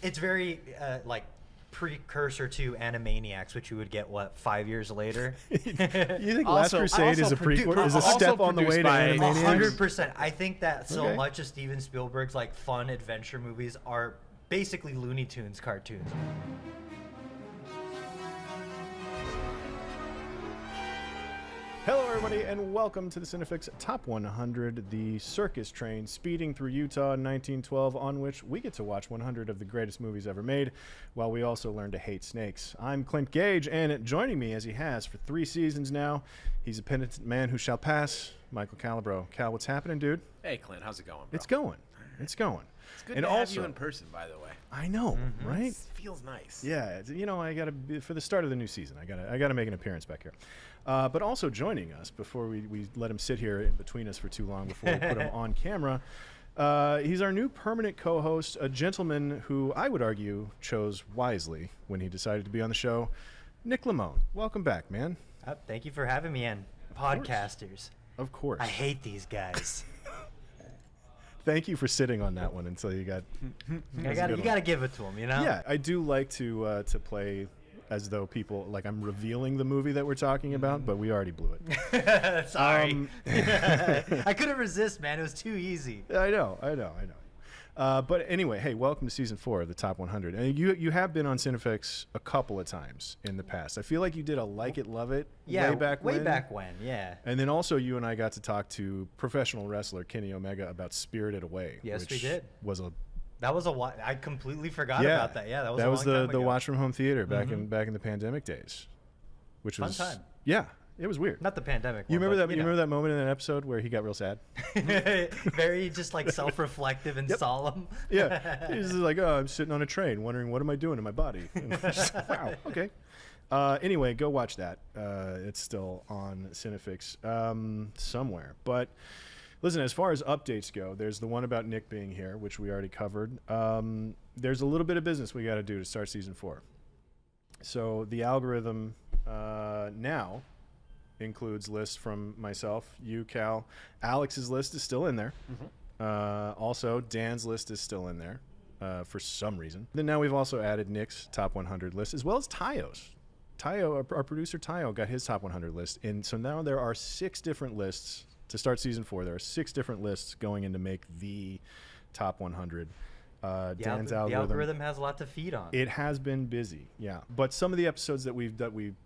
It's very like precursor to Animaniacs, which you would get 5 years later. You think Last Crusade is a prequel? Is a step on the way to Animaniacs? 100%. I think that so much of Steven Spielberg's like fun adventure movies are basically Looney Tunes cartoons. Hello, everybody, and welcome to the CineFix Top 100, the circus train speeding through Utah in 1912, on which we get to watch 100 of the greatest movies ever made, while we also learn to hate snakes. I'm Clint Gage, and joining me, as he has for 3 seasons now, he's a penitent man who shall pass, Michael Calabro. Cal, what's happening, dude? Hey, Clint, how's it going, bro? It's going. It's going. It's good to have you in person, by the way. I know, right? It feels nice. Yeah, you know, I gotta for the start of the new season. I gotta make an appearance back here. But also joining us before we let him sit here in between us for too long before we put him on camera. He's our new permanent co-host, a gentleman who I would argue chose wisely when he decided to be on the show. Nick Limon, welcome back, man. Thank you for having me in. Podcasters. Of course. I hate these guys. Thank you for sitting on that one until you got. You gotta give it to them, you know. Yeah, I do like to play as though people like I'm revealing the movie that we're talking about, but we already blew it. Sorry. I couldn't resist, man. It was too easy. I know. But anyway, hey, welcome to season 4 of the Top 100. And you have been on CineFix a couple of times in the past. I feel like you did a Like It, Love It way back when. Yeah. And then also you and I got to talk to professional wrestler Kenny Omega about Spirited Away. Yes, which we did. That was I completely forgot about that. Yeah, that was the watch from home theater back in the pandemic days, which was fun time. Yeah, it was weird. Not the pandemic. You remember that? You remember that moment in that episode where he got real sad? Very just like self-reflective and solemn. Yeah, he's just like, oh, I'm sitting on a train, wondering what am I doing to my body. Just, wow. Okay. Anyway, go watch that. It's still on CineFix somewhere, but. Listen, as far as updates go, there's the one about Nick being here, which we already covered. There's a little bit of business we got to do to start season 4. So the algorithm now includes lists from myself, you, Cal. Alex's list is still in there. Also, Dan's list is still in there for some reason. Then now we've also added Nick's top 100 list, as well as Tayo's. Tayo, our producer Tayo, got his top 100 list. And so now there are 6 different lists. To start season 4, there are 6 different lists going in to make the top 100. Dan's the algorithm has a lot to feed on. It has been busy, yeah. But some of the episodes that we've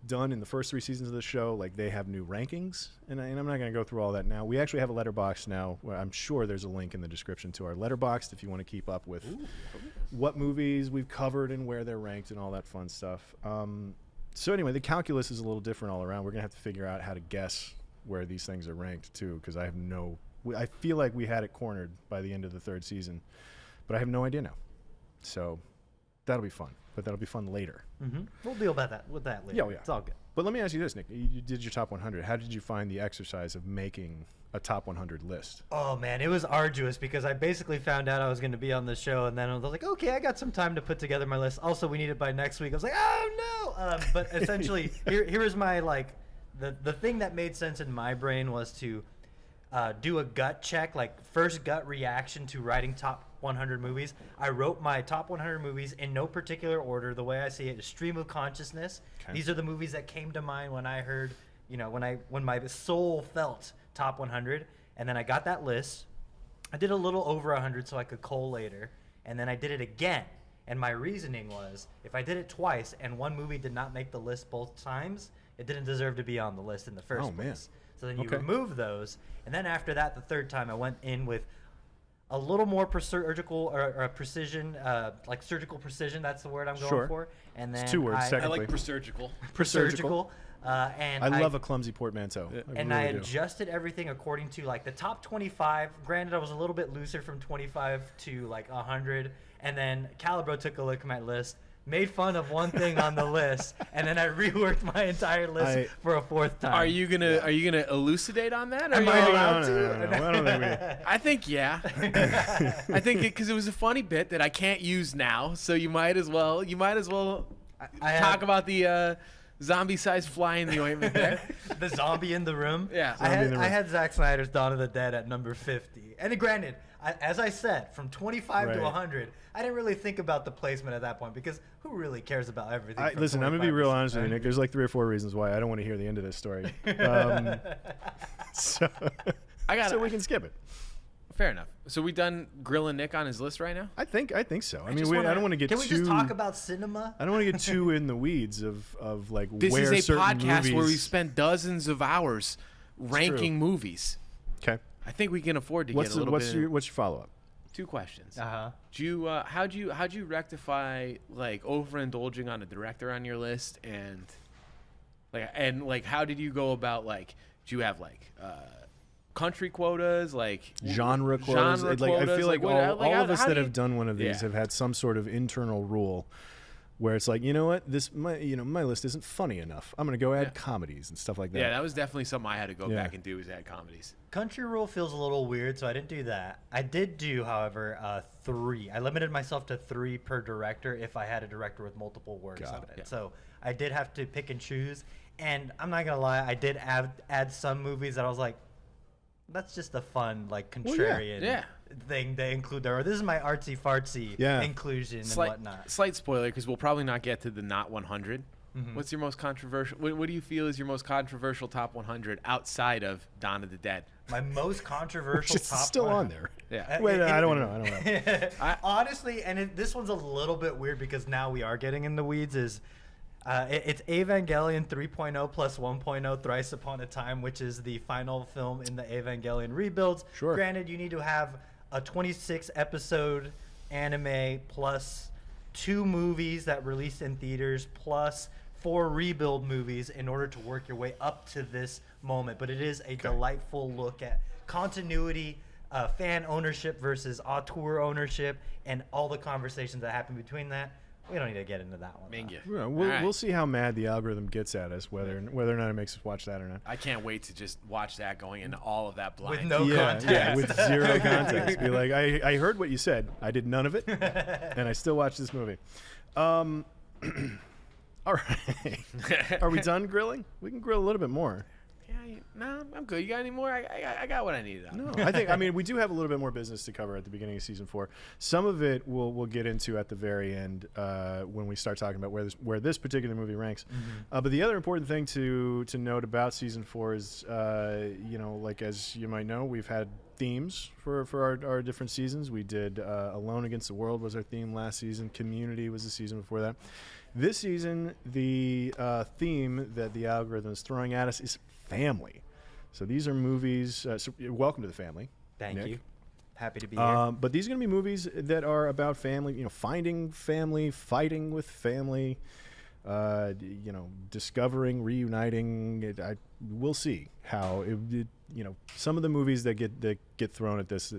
done in the first 3 seasons of the show, like they have new rankings, and I'm not going to go through all that now. We actually have a letterbox now. Where I'm sure there's a link in the description to our letterbox if you want to keep up with what movies we've covered and where they're ranked and all that fun stuff. So anyway, the calculus is a little different all around. We're going to have to figure out how to guess where these things are ranked too, because I feel like we had it cornered by the end of the 3rd season, but I have no idea now. So that'll be fun, but that'll be fun later. We'll deal with that later. Yeah. It's all good. But let me ask you this, Nick. You did your top 100. How did you find the exercise of making a top 100 list? Oh man, it was arduous because I basically found out I was going to be on the show, and then I was like, okay, I got some time to put together my list. Also, we need it by next week. I was like, oh no. But essentially, here is my The thing that made sense in my brain was to do a gut check, like first gut reaction to writing top 100 movies. I wrote my top 100 movies in no particular order. The way I see it is stream of consciousness. Okay. These are the movies that came to mind when I heard, when my soul felt top 100. And then I got that list. I did a little over 100 so I could cull later. And then I did it again. And my reasoning was, if I did it twice and one movie did not make the list both times, it didn't deserve to be on the list in the first place. Man. So then you remove those. And then after that, the 3rd time, I went in with a little more surgical or precision, like surgical precision. That's the word I'm going for. And then it's 2 words, I like presurgical. Presurgical. And I love a clumsy portmanteau. I adjusted everything according to like the top 25. Granted, I was a little bit looser from 25 to like 100. And then Calabro took a look at my list, made fun of one thing on the list, and then I reworked my entire list for a 4th time. Are you gonna elucidate on that? Am I allowed to? No, I don't think I think yeah. I think because it was a funny bit that I can't use now, so you might as well talk about the zombie-sized fly in the ointment there. The zombie in the room. Yeah. I had Zack Snyder's Dawn of the Dead at number 50, and granted, as I said, from 25 to Right. 100, I didn't really think about the placement at that point because who really cares about everything? from Listen, I'm gonna 25 be real to honest with you, Nick. 100? There's like 3 or 4 reasons why I don't want to hear the end of this story. So, so we can skip it. Fair enough. So we done grilling Nick on his list right now? I think so. I mean, just I wanna- don't want to get Can too. we just talk about cinema? I don't want to get too in the weeds of like This where is a certain podcast movies. where we spend dozens of hours ranking true. movies. Okay. I think we can afford to What's get a little what's bit. your follow up? 2 questions. Uh-huh. Do you how'd you rectify like overindulging on a director on your list and how did you go about like do you have like country quotas like Genre quotas. genre Like, I feel like what- all of us how that do you- have done one of these Yeah. have had some sort of internal rule where it's like, you know what, my list isn't funny enough. I'm gonna go add comedies and stuff like that. Yeah, that was definitely something I had to go Yeah. back and do is add comedies. Country rule feels a little weird, so I didn't do that. I did do, however, 3. I limited myself to 3 per director if I had a director with multiple works Got on it. it. Yeah. So I did have to pick and choose. And I'm not gonna lie, I did add some movies that I was like, that's just a fun, like, contrarian Yeah. thing to include there. Or this is my artsy fartsy inclusion and whatnot. Slight spoiler because we'll probably not get to the not 100. Mm-hmm. What's your most controversial? What do you feel is your most controversial top 100 outside of Dawn of the Dead? My most controversial Which is top still 100. on there. Yeah. Wait, I don't want to know. I don't know. Honestly, and this one's a little bit weird because now we are getting in the weeds. It's Evangelion 3.0 plus 1.0 Thrice Upon a Time, which is the final film in the Evangelion rebuilds. Sure. Granted, you need to have a 26 episode anime plus 2 movies that released in theaters plus 4 rebuild movies in order to work your way up to this moment. But it is a delightful look at continuity, fan ownership versus auteur ownership, and all the conversations that happen between that. We don't need to get into that one. Mingy. We'll, All right. we'll see how mad the algorithm gets at us, whether or not it makes us watch that or not. I can't wait to just watch that going into all of that blind. With no context. Yeah, with 0 context. Be like, I heard what you said. I did none of it, and I still watched this movie. All right. Are we done grilling? We can grill a little bit more. No, I'm good. You got any more? I got what I needed. No, I mean, we do have a little bit more business to cover at the beginning of season 4. Some of it we'll get into at the very end when we start talking about where this particular movie ranks. Mm-hmm. But the other important thing to note about season 4 is, like as you might know, we've had themes for our different seasons. We did Alone Against the World was our theme last season. Community was the season before that. This season, the theme that the algorithm is throwing at us is family. So these are movies. So welcome to the family. Thank Nick. you. Happy to be here. But these are going to be movies that are about family. Finding family, fighting with family. Discovering, reuniting. We'll see how some of the movies that get thrown at this.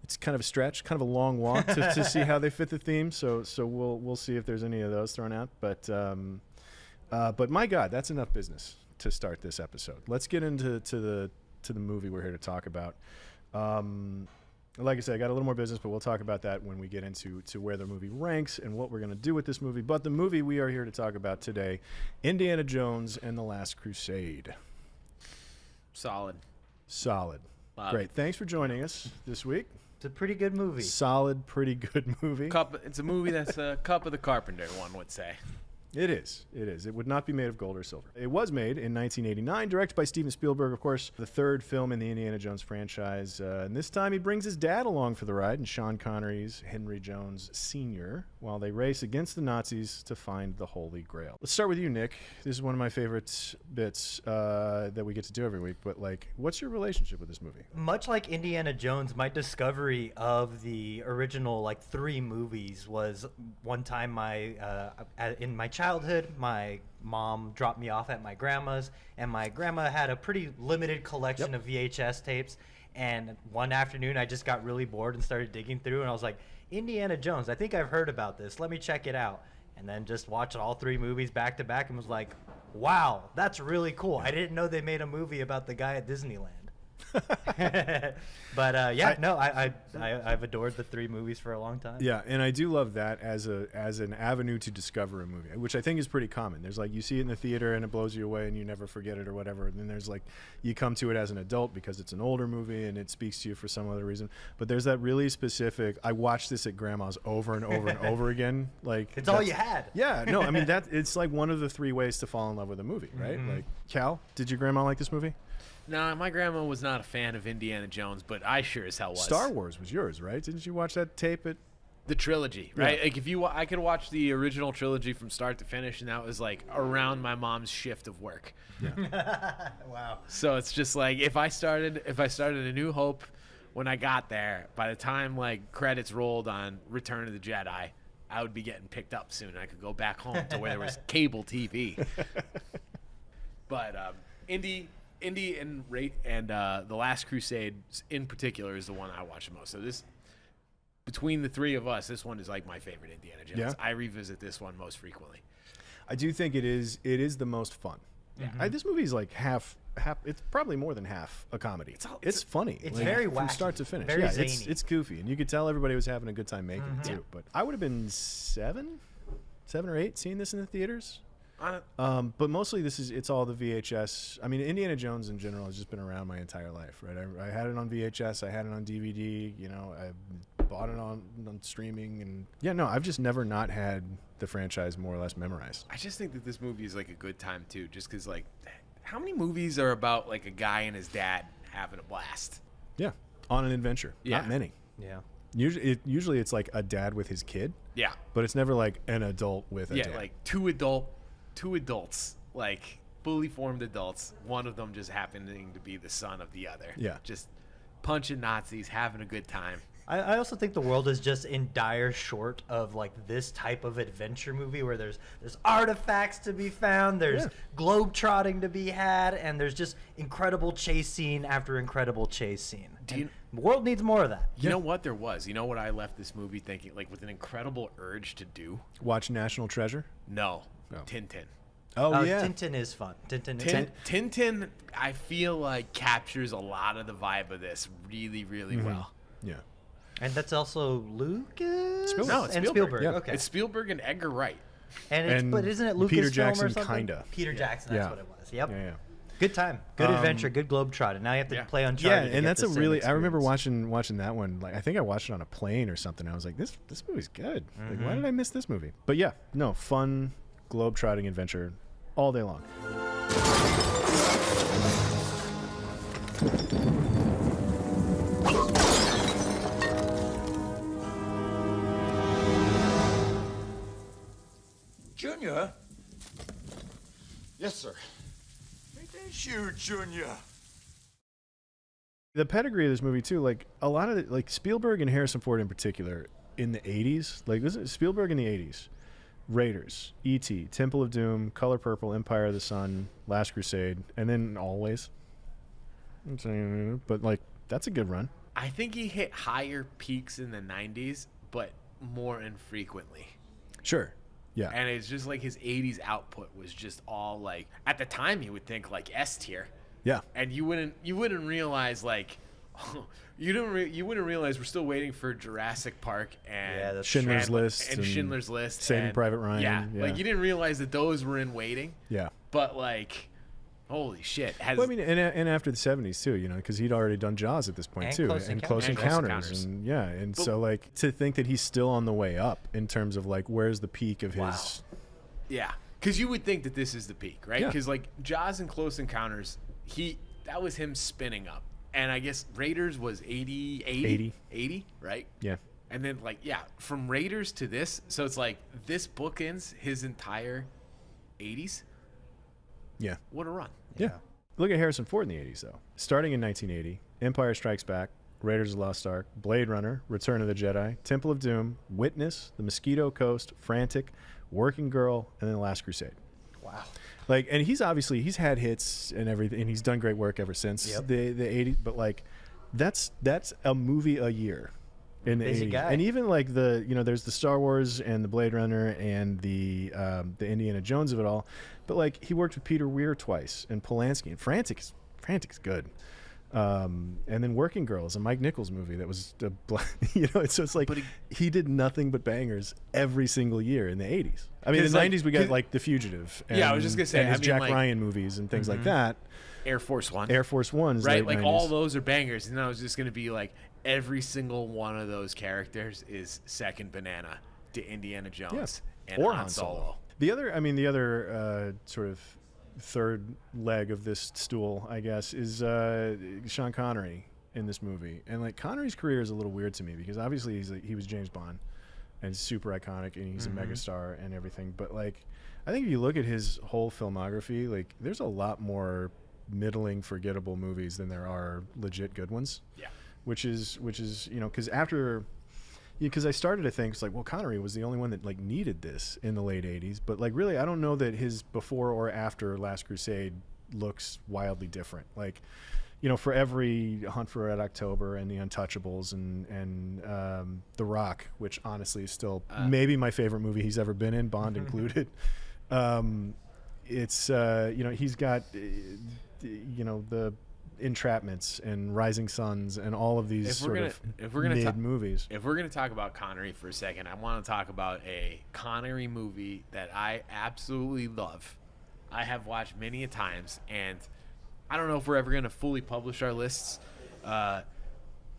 It's kind of a stretch, kind of a long walk to see how they fit the theme. So we'll see if there's any of those thrown out. But my God, that's enough business to start this episode. Let's get into the movie we're here to talk about. Like I said, I got a little more business, but we'll talk about that when we get into where the movie ranks and what we're going to do with this movie. But the movie we are here to talk about today, Indiana Jones and the Last Crusade. Solid. Great. it. Thanks for joining us this week. It's a pretty good movie. Solid, pretty good movie. It's a movie that's a cup of the carpenter, one would say. It is. It would not be made of gold or silver. It was made in 1989, directed by Steven Spielberg, of course, the 3rd film in the Indiana Jones franchise. And this time he brings his dad along for the ride, and Sean Connery's Henry Jones Sr., while they race against the Nazis to find the Holy Grail. Let's start with you, Nick. This is one of my favorite bits that we get to do every week. But, what's your relationship with this movie? Much like Indiana Jones, my discovery of the original 3 movies was one time in my childhood, my mom dropped me off at my grandma's, and my grandma had a pretty limited collection of VHS tapes. And one afternoon, I just got really bored and started digging through, and I was like, Indiana Jones, I think I've heard about this. Let me check it out. And then just watched all 3 movies back to back and was like, wow, that's really cool. I didn't know they made a movie about the guy at Disneyland. But I've adored the 3 movies for a long time. Yeah, and I do love that as an avenue to discover a movie, which I think is pretty common. There's like you see it in the theater and it blows you away and you never forget it or whatever. And then there's like you come to it as an adult because it's an older movie and it speaks to you for some other reason. But there's that really specific. I watched this at grandma's over and over and over again. Like it's all you had. Yeah, no, I mean it's like one of the 3 ways to fall in love with a movie, right? Like Cal, did your grandma like this movie? No, my grandma was not a fan of Indiana Jones, but I sure as hell was. Star Wars was yours, right? Didn't you watch that tape at the trilogy, right? Yeah. Like I could watch the original trilogy from start to finish, and that was like around my mom's shift of work. Yeah. Wow. So it's just like if I started A New Hope when I got there, by the time like credits rolled on Return of the Jedi, I would be getting picked up soon. I could go back home to where there was cable TV. But Indy and The Last Crusade in particular is the one I watch the most. So this, between the 3 of us, this one is like my favorite Indiana Jones. Yeah. I revisit this one most frequently. I do think it is the most fun. Yeah. This movie is like half. It's probably more than half a comedy. It's funny. It's like, very wacky, from start to finish. very zany. It's goofy, and you could tell everybody was having a good time making it too. But I would have been 7 or 8 seeing this in the theaters. But mostly it's all the VHS. I mean, Indiana Jones in general has just been around my entire life, right? I had it on VHS, I had it on DVD, I bought it on streaming, and I've just never not had the franchise more or less memorized. I just think that this movie is like a good time too, just because like, how many movies are about like a guy and his dad having a blast? Yeah, on an adventure. Yeah. Not many. Yeah. Usually it's like a dad with his kid. Yeah. But it's never like an adult with a dad. Yeah, like two adults, like fully formed adults, one of them just happening to be the son of the other. Yeah. Just punching Nazis, having a good time. I also think the world is just in dire short of like this type of adventure movie where there's artifacts to be found, there's globetrotting to be had, and there's just incredible chase scene after incredible chase scene. The world needs more of that. You know what there was? You know what I left this movie thinking, like with an incredible urge to do? Watch National Treasure? No. Oh. Tintin. Oh, yeah. Tintin is fun. Tintin, I feel like captures a lot of the vibe of this really, really well. Yeah. And that's also Lucas? Spielberg. No, it's and Spielberg. Spielberg. Okay. It's Spielberg and Edgar Wright. But isn't it Lucas Peter Jackson, or something? kinda. Peter Jackson, that's what it was. Yep. Yeah. Good time. Good adventure. Good globetrotting. Now you have to play Uncharted. Yeah, and that's a really. I remember watching. watching that one. Like I think I watched it on a plane or something. I was like, this movie's good. Like, why did I miss this movie? But yeah, no, fun globetrotting adventure all day long. Junior? Yes, sir. It is you, Junior. The pedigree of this movie too, like a lot of like Spielberg and Harrison Ford in particular in the 80s, like this is Spielberg in the 80s. Raiders, E.T., Temple of Doom, Color Purple, Empire of the Sun, Last Crusade, and then Always. But like that's a good run. I think he hit higher peaks in the 90s, but more infrequently. Sure. Yeah. And it's just like his 80s output was just all like, at the time you would think like S tier. Yeah. And you wouldn't realize like, you wouldn't realize we're still waiting for Jurassic Park and Schindler's List and Schindler's List, Saving Private Ryan. Yeah, like you didn't realize that those were in waiting. Yeah. But like, holy shit! Well, I mean, and after the 70s too, because he'd already done Jaws at this point too, and Close Encounters, and so like to think that he's still on the way up in terms of like where's the peak of his. Yeah, because you would think that this is the peak, right? Yeah. Because like Jaws and Close Encounters, that was him spinning up. And I guess Raiders was 80, right? Yeah. And then, like, from Raiders to this, so it's like this bookends his entire 80s. Yeah. What a run. Yeah. Look at Harrison Ford in the 80s, though. Starting in 1980, Empire Strikes Back, Raiders of the Lost Ark, Blade Runner, Return of the Jedi, Temple of Doom, Witness, The Mosquito Coast, Frantic, Working Girl, and then Last Crusade. Wow. Like, and he's had hits and everything, and he's done great work ever since the 80s. But like, that's a movie a year in the 80s. Guy. And even like there's the Star Wars and the Blade Runner and the Indiana Jones of it all. But like, he worked with Peter Weir twice and Polanski, and Frantic is good. And then Working Girls, a Mike Nichols movie that was, so it's like he did nothing but bangers every single year in the 80s. I mean, in the 90s we got like The Fugitive. And, I was just gonna say, and his Jack Ryan movies and things like that. Air Force One. Air Force One's right? late Like 90s. all those are bangers, and I was just gonna be like, every single one of those characters is second banana to Indiana Jones and or Han Solo. The other sort of third leg of this stool, I guess, is Sean Connery in this movie. And like Connery's career is a little weird to me because obviously he was James Bond and super iconic and he's a megastar and everything. But like, I think if you look at his whole filmography, like there's a lot more middling, forgettable movies than there are legit good ones. Yeah. Which is because I started to think it's like, well, Connery was the only one that like needed this in the late 80s, but like really I don't know that his before or after Last Crusade looks wildly different. Like, for every Hunt for Red October and The Untouchables and The Rock, which honestly is still maybe my favorite movie he's ever been in, Bond included. It's he's got the Entrapments and Rising Suns and all of these movies. If we're gonna talk about Connery for a second, I want to talk about a Connery movie that I absolutely love. I have watched many a times, and I don't know if we're ever gonna fully publish our lists.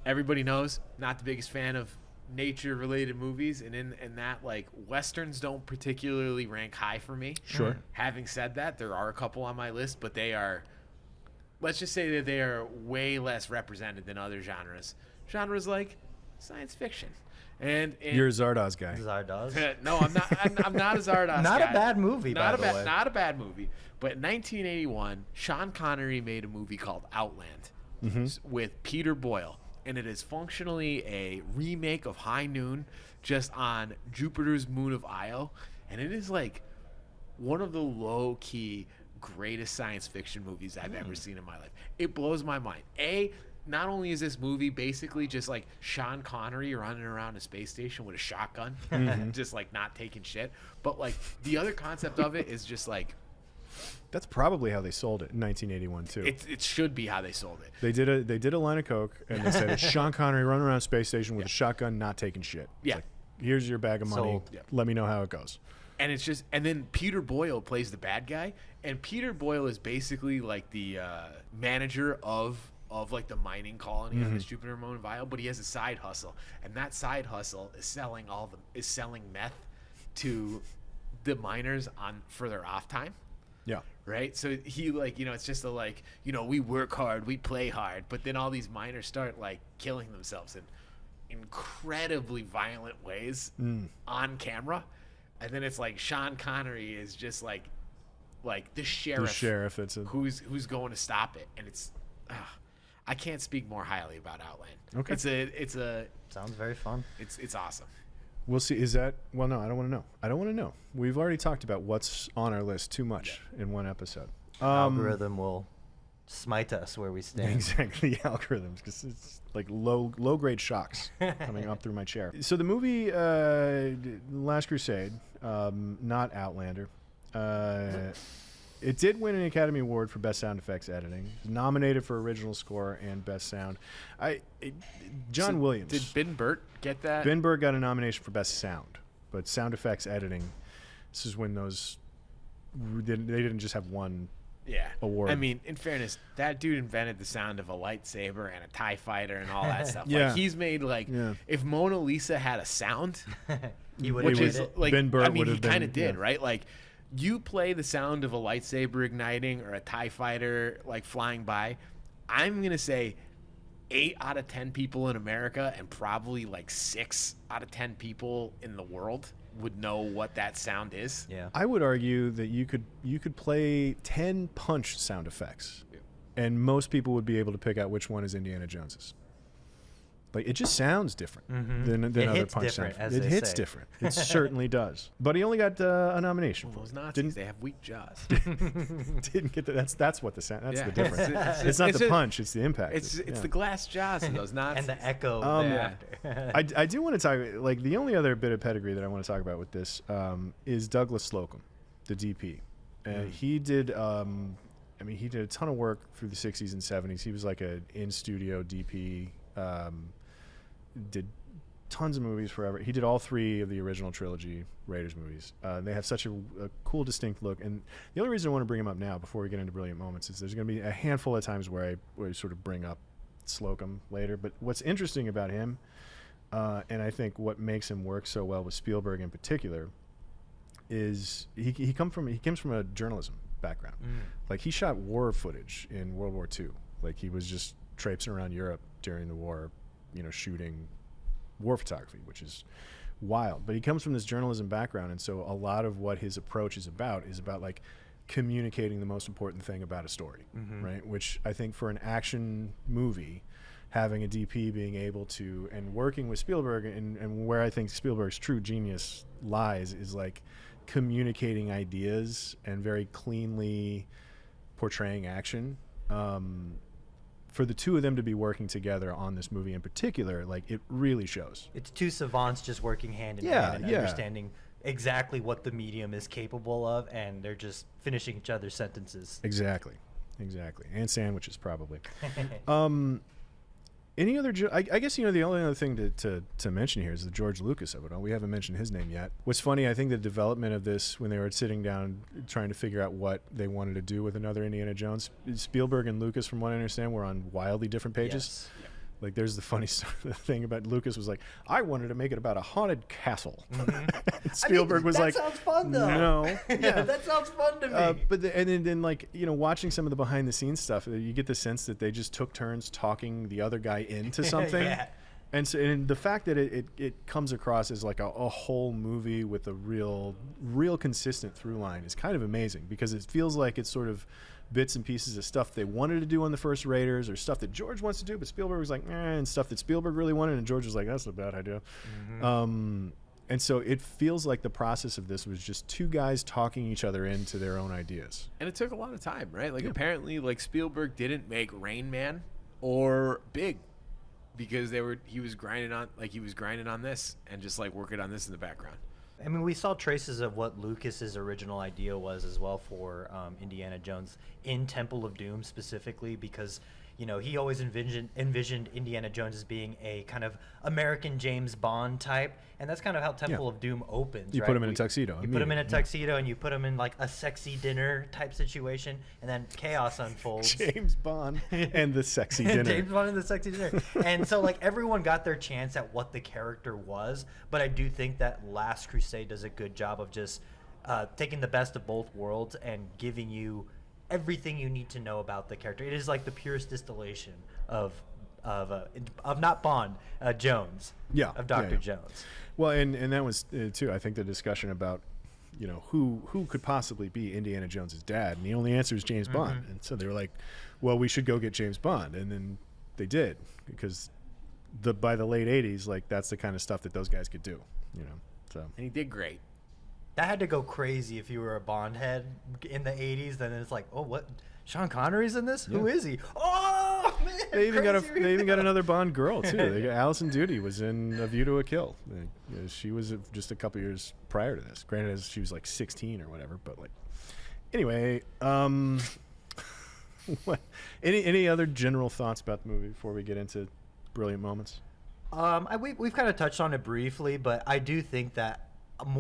Everybody knows, not the biggest fan of nature-related movies, and in that, like, westerns don't particularly rank high for me. Sure. Having said that, there are a couple on my list, but they are. Let's just say that they are way less represented than other genres. Genres like science fiction. And you're a Zardoz guy. Zardoz? No, I'm not. I'm not a Zardoz Not guy. a bad movie, Not by the way. Not a bad movie. But in 1981, Sean Connery made a movie called Outland with Peter Boyle. And it is functionally a remake of High Noon, just on Jupiter's moon of Io. And it is like one of the low-key greatest science fiction movies I've ever seen in my life. It blows my mind. Not only is this movie basically just like Sean Connery running around a space station with a shotgun, just like not taking shit, but like the other concept of it is just like, that's probably how they sold it in 1981 too. It should be how they sold it. They did a line of coke and they said it's Sean Connery running around a space station with a shotgun, not taking shit. It's like, here's your bag of money. Let me know how it goes. And it's just, and then Peter Boyle plays the bad guy, and Peter Boyle is basically like the manager of like the mining colony on this Jupiter moon of Io, but he has a side hustle, and that side hustle is selling meth to the miners for their off time. Yeah. Right. So he it's just we work hard, we play hard, but then all these miners start like killing themselves in incredibly violent ways on camera. And then it's like Sean Connery is just like the sheriff that's who's going to stop it, and it's I can't speak more highly about Outland. Okay, it's a sounds very fun. It's awesome. We'll see. Is that no? I don't want to know. We've already talked about what's on our list too much in one episode. Algorithm will smite us where we stand. Exactly, algorithms, because it's like low grade shocks coming up through my chair. So the movie Last Crusade, not Outlander, it did win an Academy Award for Best Sound Effects Editing. It was nominated for Original Score and Best Sound. John Williams. Did Ben Burt get that? Ben Burt got a nomination for Best Sound, but Sound Effects Editing, this is when they didn't just have one award. I mean, in fairness, that dude invented the sound of a lightsaber and a TIE fighter and all that stuff. Yeah. Like, he's made if Mona Lisa had a sound, he would which have is it. like, Ben Burt I mean, would he have been, kind of did, right? Like, you play the sound of a lightsaber igniting or a TIE fighter like flying by, I'm gonna say 8 out of 10 people in America and probably like 6 out of 10 people in the world would know what that sound is. Yeah. I would argue that you could play 10 punch sound effects, and most people would be able to pick out which one is Indiana Jones's. Like, it just sounds different than other punch sound effects. It hits different. It certainly does. But he only got a nomination. Well, those Nazis, they have weak jaws. Didn't get that's what the sound. That's the Yeah. difference. It's not the punch. It's the impact. It's the glass jaws of those Nazis. And the echo thereafter. I do want to talk, like, the only other bit of pedigree that I want to talk about with this is Douglas Slocum, the DP. He did I mean, he did a ton of work through the 60s and 70s. He was like a in-studio DP, did tons of movies forever. He did all 3 of the original trilogy Raiders movies. They have such a cool, distinct look. And the only reason I want to bring him up now, before we get into Brilliant Moments, is there's going to be a handful of times where I sort of bring up Slocum later. But what's interesting about him, and I think what makes him work so well with Spielberg in particular, is he comes from a journalism background. Like, he shot war footage in World War II. Like, he was just traipsing around Europe during the war, shooting war photography, which is wild. But he comes from this journalism background, and so a lot of what his approach is about like communicating the most important thing about a story, right? Which I think for an action movie, having a DP being able to, and working with Spielberg, and where I think Spielberg's true genius lies, is like communicating ideas and very cleanly portraying action. For the two of them to be working together on this movie in particular, like, it really shows. It's 2 savants just working hand in hand and understanding exactly what the medium is capable of, and they're just finishing each other's sentences. Exactly. And sandwiches, probably. Any other? I guess the only other thing to mention here is the George Lucas of it all. We haven't mentioned his name yet. What's funny, I think the development of this, when they were sitting down trying to figure out what they wanted to do with another Indiana Jones, Spielberg and Lucas, from what I understand, were on wildly different pages. Yes. Like, there's the funny thing about Lucas was like, I wanted to make it about a haunted castle. Spielberg was like, that sounds fun, though. No. Yeah, that sounds fun to me. And then like, watching some of the behind the scenes stuff, you get the sense that they just took turns talking the other guy into something. Yeah. And so, and the fact that it comes across as like a whole movie with a real consistent through line is kind of amazing, because it feels like it's sort of bits and pieces of stuff they wanted to do on the first Raiders, or stuff that George wants to do, but Spielberg was like, and stuff that Spielberg really wanted, and George was like, that's a bad idea. And so it feels like the process of this was just 2 guys talking each other into their own ideas. And it took a lot of time, right? Like, apparently, like, Spielberg didn't make Rain Man or Big, because he was grinding on this and just like working on this in the background. I mean, we saw traces of what Lucas's original idea was as well for Indiana Jones in Temple of Doom specifically, because he always envisioned Indiana Jones as being a kind of American James Bond type, and that's kind of how Temple of Doom opens. You put him in a tuxedo. You put him in a tuxedo, and you put him in like a sexy dinner type situation, and then chaos unfolds. James Bond and the sexy dinner. James Bond and the sexy dinner. And so, like, everyone got their chance at what the character was, but I do think that Last Crusade does a good job of just taking the best of both worlds and giving you everything you need to know about the character. It is like the purest distillation of not Bond, Jones. Yeah, of Dr. Jones. Well, and that was too, I think, the discussion about who could possibly be Indiana Jones's dad, and the only answer is James Bond. And so they were like, well, we should go get James Bond, and then they did, because by the late 80s, like, that's the kind of stuff that those guys could do. So, and he did great. That had to go crazy if you were a Bond head in the 80s. Then it's like, oh, what? Sean Connery's in this? Yeah. Who is he? Oh, man! They even got another Bond girl too. They got Alison Doody was in A View to a Kill. She was just a couple years prior to this. Granted, she was like 16 or whatever. But like, anyway, what? Any other general thoughts about the movie before we get into Brilliant Moments? We've kind of touched on it briefly, but I do think that.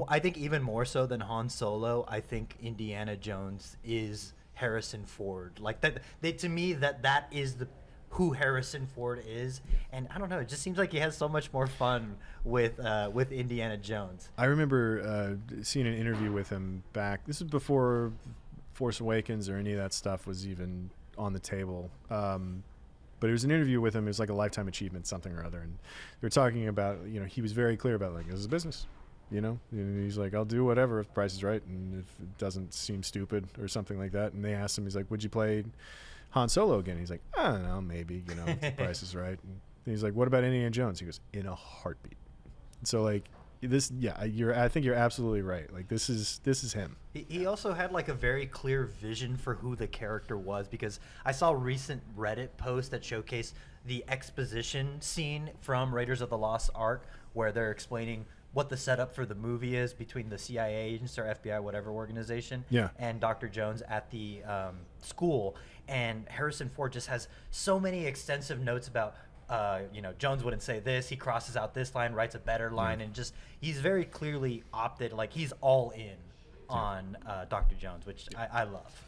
I think even more so than Han Solo, I think Indiana Jones is Harrison Ford. Like, that, to me, that is who Harrison Ford is, and I don't know. It just seems like he has so much more fun with Indiana Jones. I remember seeing an interview with him back. This is before Force Awakens or any of that stuff was even on the table. But it was an interview with him. It was like a lifetime achievement, something or other, and they were talking about. He was very clear about, like, this is a business. And he's like, I'll do whatever if the price is right and if it doesn't seem stupid or something like that. And they asked him, he's like, would you play Han Solo again? He's like, I don't know, maybe, if the price is right. And he's like, what about Indiana Jones? He goes, in a heartbeat. So, like, this, I think you're absolutely right. Like, this is him. He also had like a very clear vision for who the character was, because I saw a recent Reddit post that showcased the exposition scene from Raiders of the Lost Ark, where they're explaining what the setup for the movie is between the CIA agents or FBI, whatever organization, and Dr. Jones at the school. And Harrison Ford just has so many extensive notes about, Jones wouldn't say this. He crosses out this line, writes a better line, and just he's very clearly opted, like he's all in on Dr. Jones, which I love.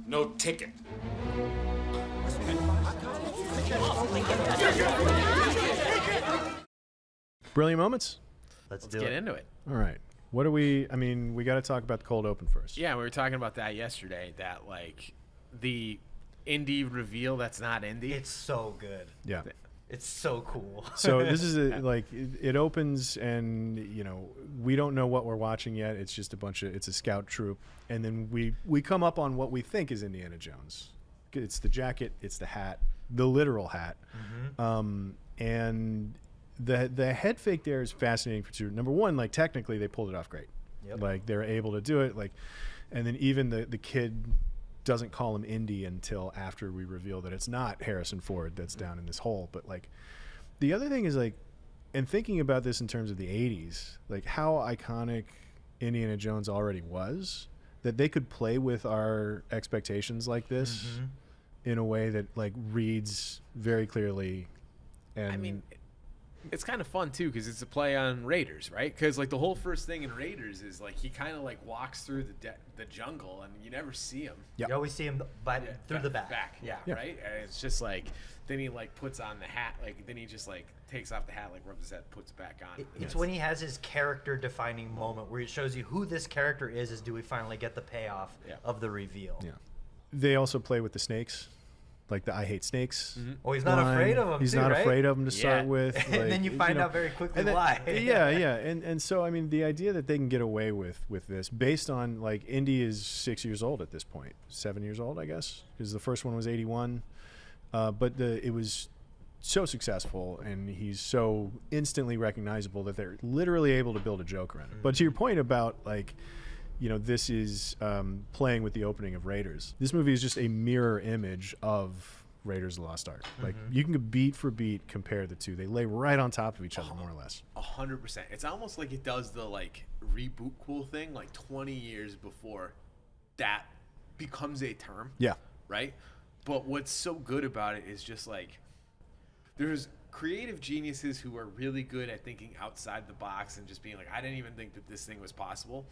No ticket. Brilliant moments? Let's get into it. All right. What do we got to talk about the cold open first. Yeah, we were talking about that yesterday, that like the Indy reveal that's not Indy. It's so good. Yeah. It's so cool. So this is it opens and, we don't know what we're watching yet. It's just it's a scout troop. And then we come up on what we think is Indiana Jones. It's the jacket, it's the hat, the literal hat. And the head fake there is fascinating for two. Number one, like technically they pulled it off great. Yep. Like they're able to do it. Like, and then even the kid doesn't call him Indy until after we reveal that it's not Harrison Ford that's down in this hole. But like the other thing is like, and thinking about this in terms of the 80s, like how iconic Indiana Jones already was, that they could play with our expectations like this in a way that like reads very clearly. And I mean, it's kind of fun too because it's a play on Raiders, right? Because like the whole first thing in Raiders is like he kind of like walks through the jungle and you never see him. You always see him through the back. Yeah, right. And it's just like then he like puts on the hat, like then he just like takes off the hat, like rubs his head, puts it back on. It's when he has his character defining moment where it shows you who this character is do we finally get the payoff of the reveal. Yeah. They also play with the snakes. Like the I hate snakes. Oh, he's not afraid of them. He's not afraid of them to start with. Like, and then you find out very quickly why. Yeah. And so I mean the idea that they can get away with this based on like Indy is 6 years old at this point, 7 years old I guess, because the first one was 81, but it was so successful and he's so instantly recognizable that they're literally able to build a joke around it. But to your point about like, this is playing with the opening of Raiders. This movie is just a mirror image of Raiders of the Lost Ark. Like you can beat for beat compare the two. They lay right on top of each other, more or less. 100%. It's almost like it does the like reboot cool thing, like 20 years before that becomes a term. Yeah. Right. But what's so good about it is just like there's creative geniuses who are really good at thinking outside the box and just being like, I didn't even think that this thing was possible.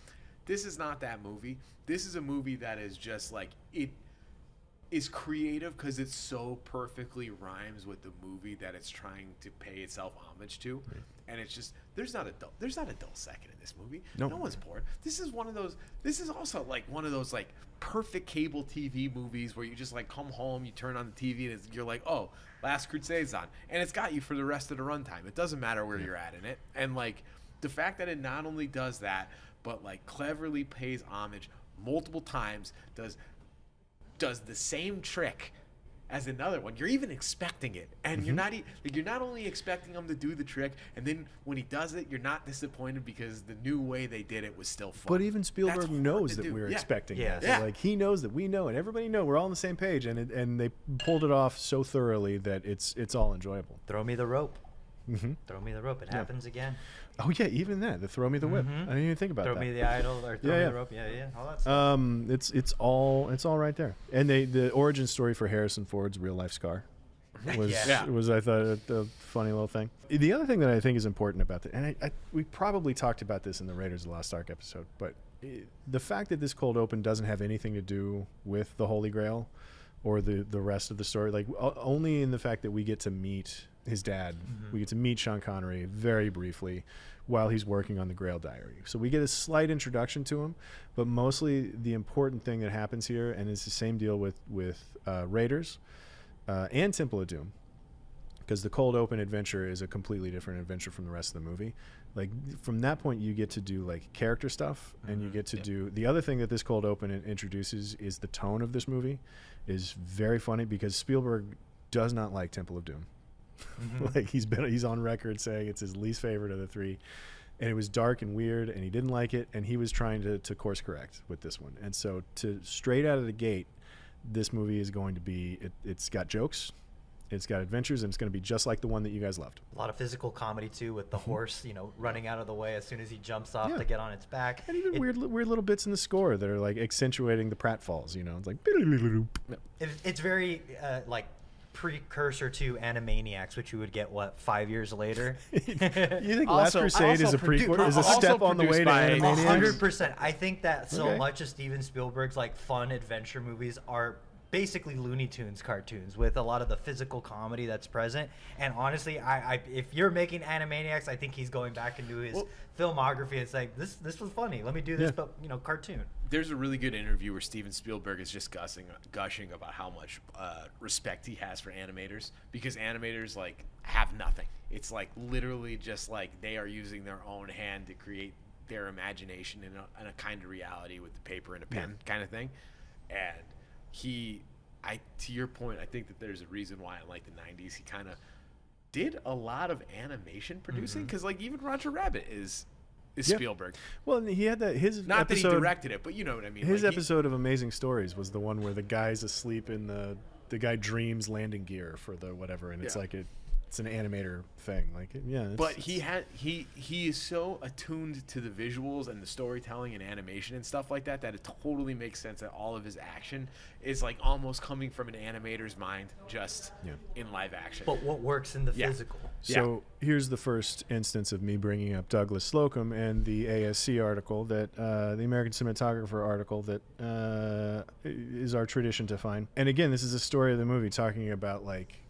This is not that movie. This is a movie that is just like, it is creative because it so perfectly rhymes with the movie that it's trying to pay itself homage to. Right. And it's just, there's not a dull second in this movie. Nope. No one's bored. This is also like one of those like perfect cable TV movies where you just like come home, you turn on the TV and you're like, oh, Last Crusade's on. And it's got you for the rest of the runtime. It doesn't matter where you're at in it. And like the fact that it not only does that, but like cleverly pays homage multiple times, does the same trick as another one. You're even expecting it, and you're not only expecting him to do the trick, and then when he does it, you're not disappointed because the new way they did it was still fun. But even Spielberg knows that we're expecting that. Yeah. Like he knows that we know, and everybody know we're all on the same page, and they pulled it off so thoroughly that it's all enjoyable. Throw me the rope. Throw me the rope. It happens again. Oh yeah, even that. The throw me the whip. I didn't even think about that. Throw me the idol or throw me the rope. Yeah. All that stuff. It's all right there. And the origin story for Harrison Ford's real life scar was I thought a funny little thing. The other thing that I think is important about that, and we probably talked about this in the Raiders of the Lost Ark episode, but the fact that this cold open doesn't have anything to do with the Holy Grail or the rest of the story, like only in the fact that we get to meet his dad. We get to meet Sean Connery very briefly while he's working on the Grail Diary. So we get a slight introduction to him, but mostly the important thing that happens here, and it's the same deal with Raiders and Temple of Doom, because the cold open adventure is a completely different adventure from the rest of the movie. Like from that point, you get to do like character stuff, and you get to do the other thing that this cold open introduces is the tone of this movie is very funny because Spielberg does not like Temple of Doom. Like he's on record saying it's his least favorite of the three. and it was dark and weird, and he didn't like it, and he was trying to course correct with this one. And so, to straight out of the gate, this movie is going to be it's got jokes, it's got adventures, and it's going to be just like the one that you guys loved. A lot of physical comedy too, with the horse, running out of the way as soon as he jumps off to get on its back. And even weird little bits in the score that are like accentuating the pratfalls. It's like it's very like precursor to Animaniacs, which you would get 5 years later. You think Last Also- Crusade is also a prequel? produ- Is a also step on the way to produced by- Animaniacs? 100%. I think that so Okay. much of Steven Spielberg's like fun adventure movies are basically Looney Tunes cartoons with a lot of the physical comedy that's present. And honestly, I if you're making Animaniacs, I think he's going back into his filmography. It's like this was funny. Let me do this, but cartoon. There's a really good interview where Steven Spielberg is just gushing about how much respect he has for animators, because animators like have nothing. It's like literally just like they are using their own hand to create their imagination in a kind of reality with the paper and a pen kind of thing. And to your point, I think that there's a reason why in like the 90s he kind of did a lot of animation producing, because like even Roger Rabbit is Spielberg. Well, and he had his Not episode, that he directed it, but you know what I mean. His Like, episode of Amazing Stories was the one where the guy's asleep in the guy dreams landing gear for the whatever, and it's like it's an animator thing. Like but he is so attuned to the visuals and the storytelling and animation and stuff like that that it totally makes sense that all of his action is like almost coming from an animator's mind, just in live action. But what works in the physical? So here's the first instance of me bringing up Douglas Slocum and the ASC article, that the American Cinematographer article that is our tradition to find. And again, this is a story of the movie talking about like,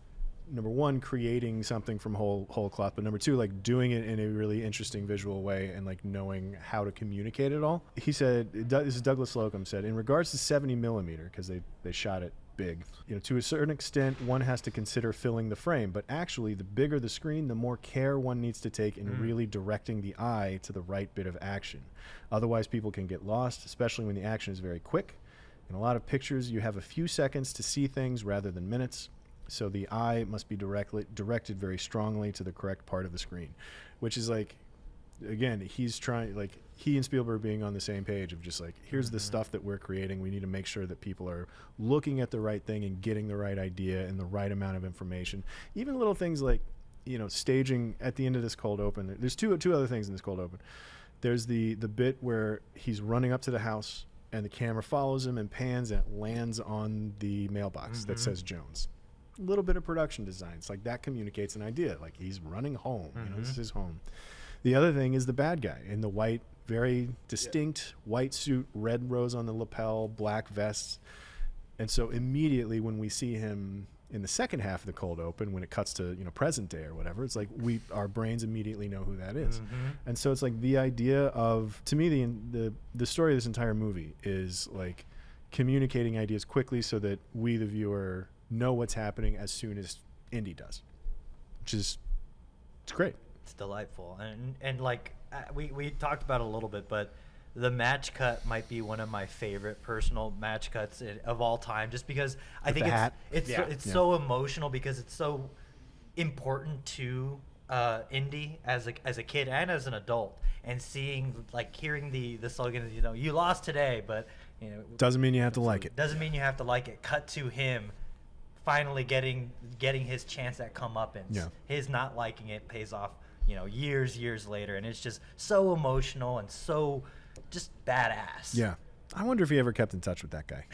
number one, creating something from whole cloth, but number two, like doing it in a really interesting visual way and like knowing how to communicate it all. He said, this is Douglas Slocum said, in regards to 70 millimeter, because they shot it big, to a certain extent one has to consider filling the frame, but actually the bigger the screen, the more care one needs to take in really directing the eye to the right bit of action. Otherwise people can get lost, especially when the action is very quick. In a lot of pictures you have a few seconds to see things rather than minutes. So the eye must be directed very strongly to the correct part of the screen, which is like, again, he's trying, like he and Spielberg being on the same page of just like, here's the stuff that we're creating. We need to make sure that people are looking at the right thing and getting the right idea and the right amount of information. Even little things like, staging at the end of this cold open. There's two other things in this cold open. There's the bit where he's running up to the house and the camera follows him and pans and it lands on the mailbox that says Jones. A little bit of production design. It's like that communicates an idea. Like he's running home. This is his home. The other thing is the bad guy in the white, very distinct white suit, red rose on the lapel, black vest. And so immediately when we see him in the second half of the cold open, when it cuts to present day or whatever, it's like our brains immediately know who that is. And so it's like the idea of, to me, the story of this entire movie is like communicating ideas quickly so that we, the viewer, know what's happening as soon as Indy does, which is it's great. It's delightful. And like we talked about it a little bit, but the match cut might be one of my favorite personal match cuts of all time, just because I think it's so emotional, because it's so important to Indy as a kid and as an adult, and hearing the slogan, you lost today, but doesn't mean you have to like it. Doesn't mean you have to like it. Cut to him finally getting his chance at comeuppance. His not liking it pays off, years later, and it's just so emotional and so just badass. Yeah. I wonder if he ever kept in touch with that guy.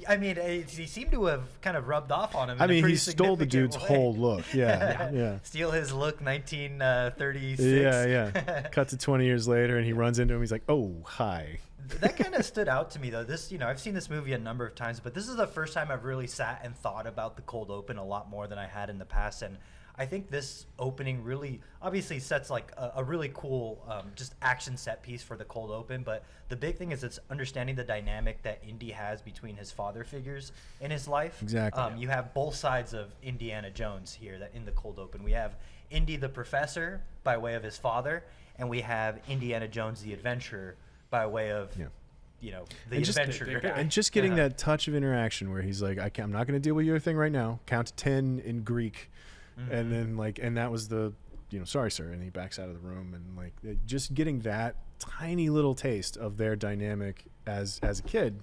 I mean, he seemed to have kind of rubbed off on him. I mean, he stole the dude's whole look. Yeah. Steal his look, 1936. Yeah. Cut to 20 years later, and he runs into him. He's like, "Oh, hi." That kind of stood out to me, though. This, I've seen this movie a number of times, but this is the first time I've really sat and thought about the cold open a lot more than I had in the past. And I think this opening really obviously sets like a really cool just action set piece for the cold open. But the big thing is it's understanding the dynamic that Indy has between his father figures in his life. Exactly. You have both sides of Indiana Jones here that in the cold open. We have Indy the professor by way of his father, and we have Indiana Jones the adventurer by way of the adventurer. And just getting that touch of interaction where he's like, I'm not going to deal with your thing right now. Count to 10 in Greek. And then and that was the sorry, sir, and he backs out of the room, and like just getting that tiny little taste of their dynamic as a kid,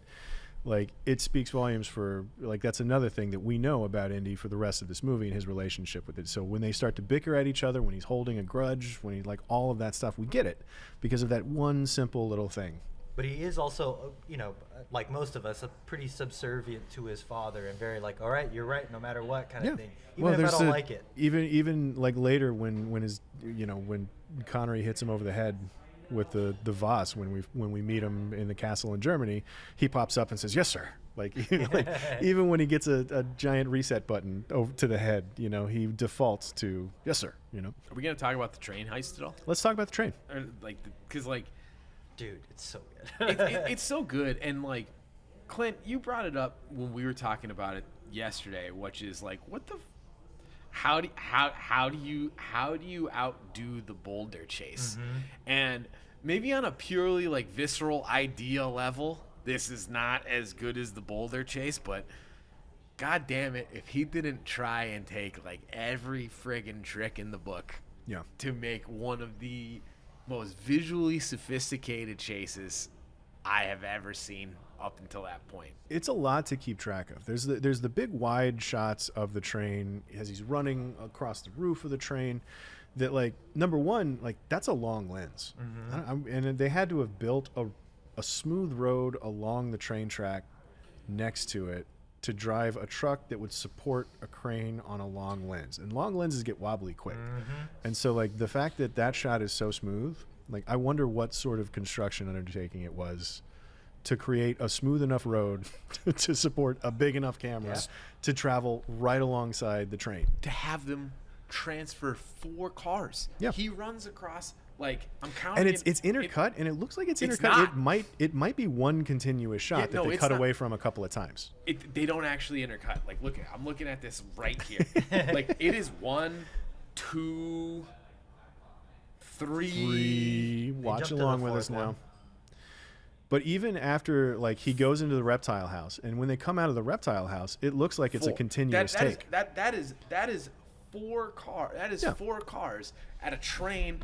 like it speaks volumes for like that's another thing that we know about Indy for the rest of this movie and his relationship with it. So when they start to bicker at each other, when he's holding a grudge, when he like all of that stuff, we get it because of that one simple little thing. But he is also, like most of us, pretty subservient to his father and very like, all right, you're right, no matter what kind of thing. Even if I don't like it. Even like later when his when Connery hits him over the head with the vase when we meet him in the castle in Germany, he pops up and says, "Yes, sir." Like even when he gets a giant reset button over to the head, he defaults to "Yes, sir." Are we gonna talk about the train heist at all? Let's talk about the train. Or, because dude, it's so good. it's so good, and like Clint, you brought it up when we were talking about it yesterday, which is like, what the. How do you outdo the boulder chase? Mm-hmm. And maybe on a purely like visceral idea level, this is not as good as the boulder chase, but god damn it if he didn't try and take like every friggin' trick in the book to make one of the most visually sophisticated chases I have ever seen up until that point. It's a lot to keep track of. There's the big wide shots of the train as he's running across the roof of the train that, like, number one, like, that's a long lens. Mm-hmm. And they had to have built a smooth road along the train track next to it to drive a truck that would support a crane on a long lens. And long lenses get wobbly quick. Mm-hmm. And so, like, the fact that shot is so smooth, like, I wonder what sort of construction undertaking it was to create a smooth enough road to support a big enough camera to travel right alongside the train. To have them transfer 4 cars. Yeah. He runs across, like, I'm counting. And it's intercut, and it looks like it's intercut. Not. It might be one continuous shot that they cut away from a couple of times. They don't actually intercut. Like, I'm looking at this right here. Like, it is 1, 2, 3. Watch along with us now. But even after, like, he goes into the reptile house, and when they come out of the reptile house, it looks like it's a continuous take. That is 4 cars. That is 4 cars at a train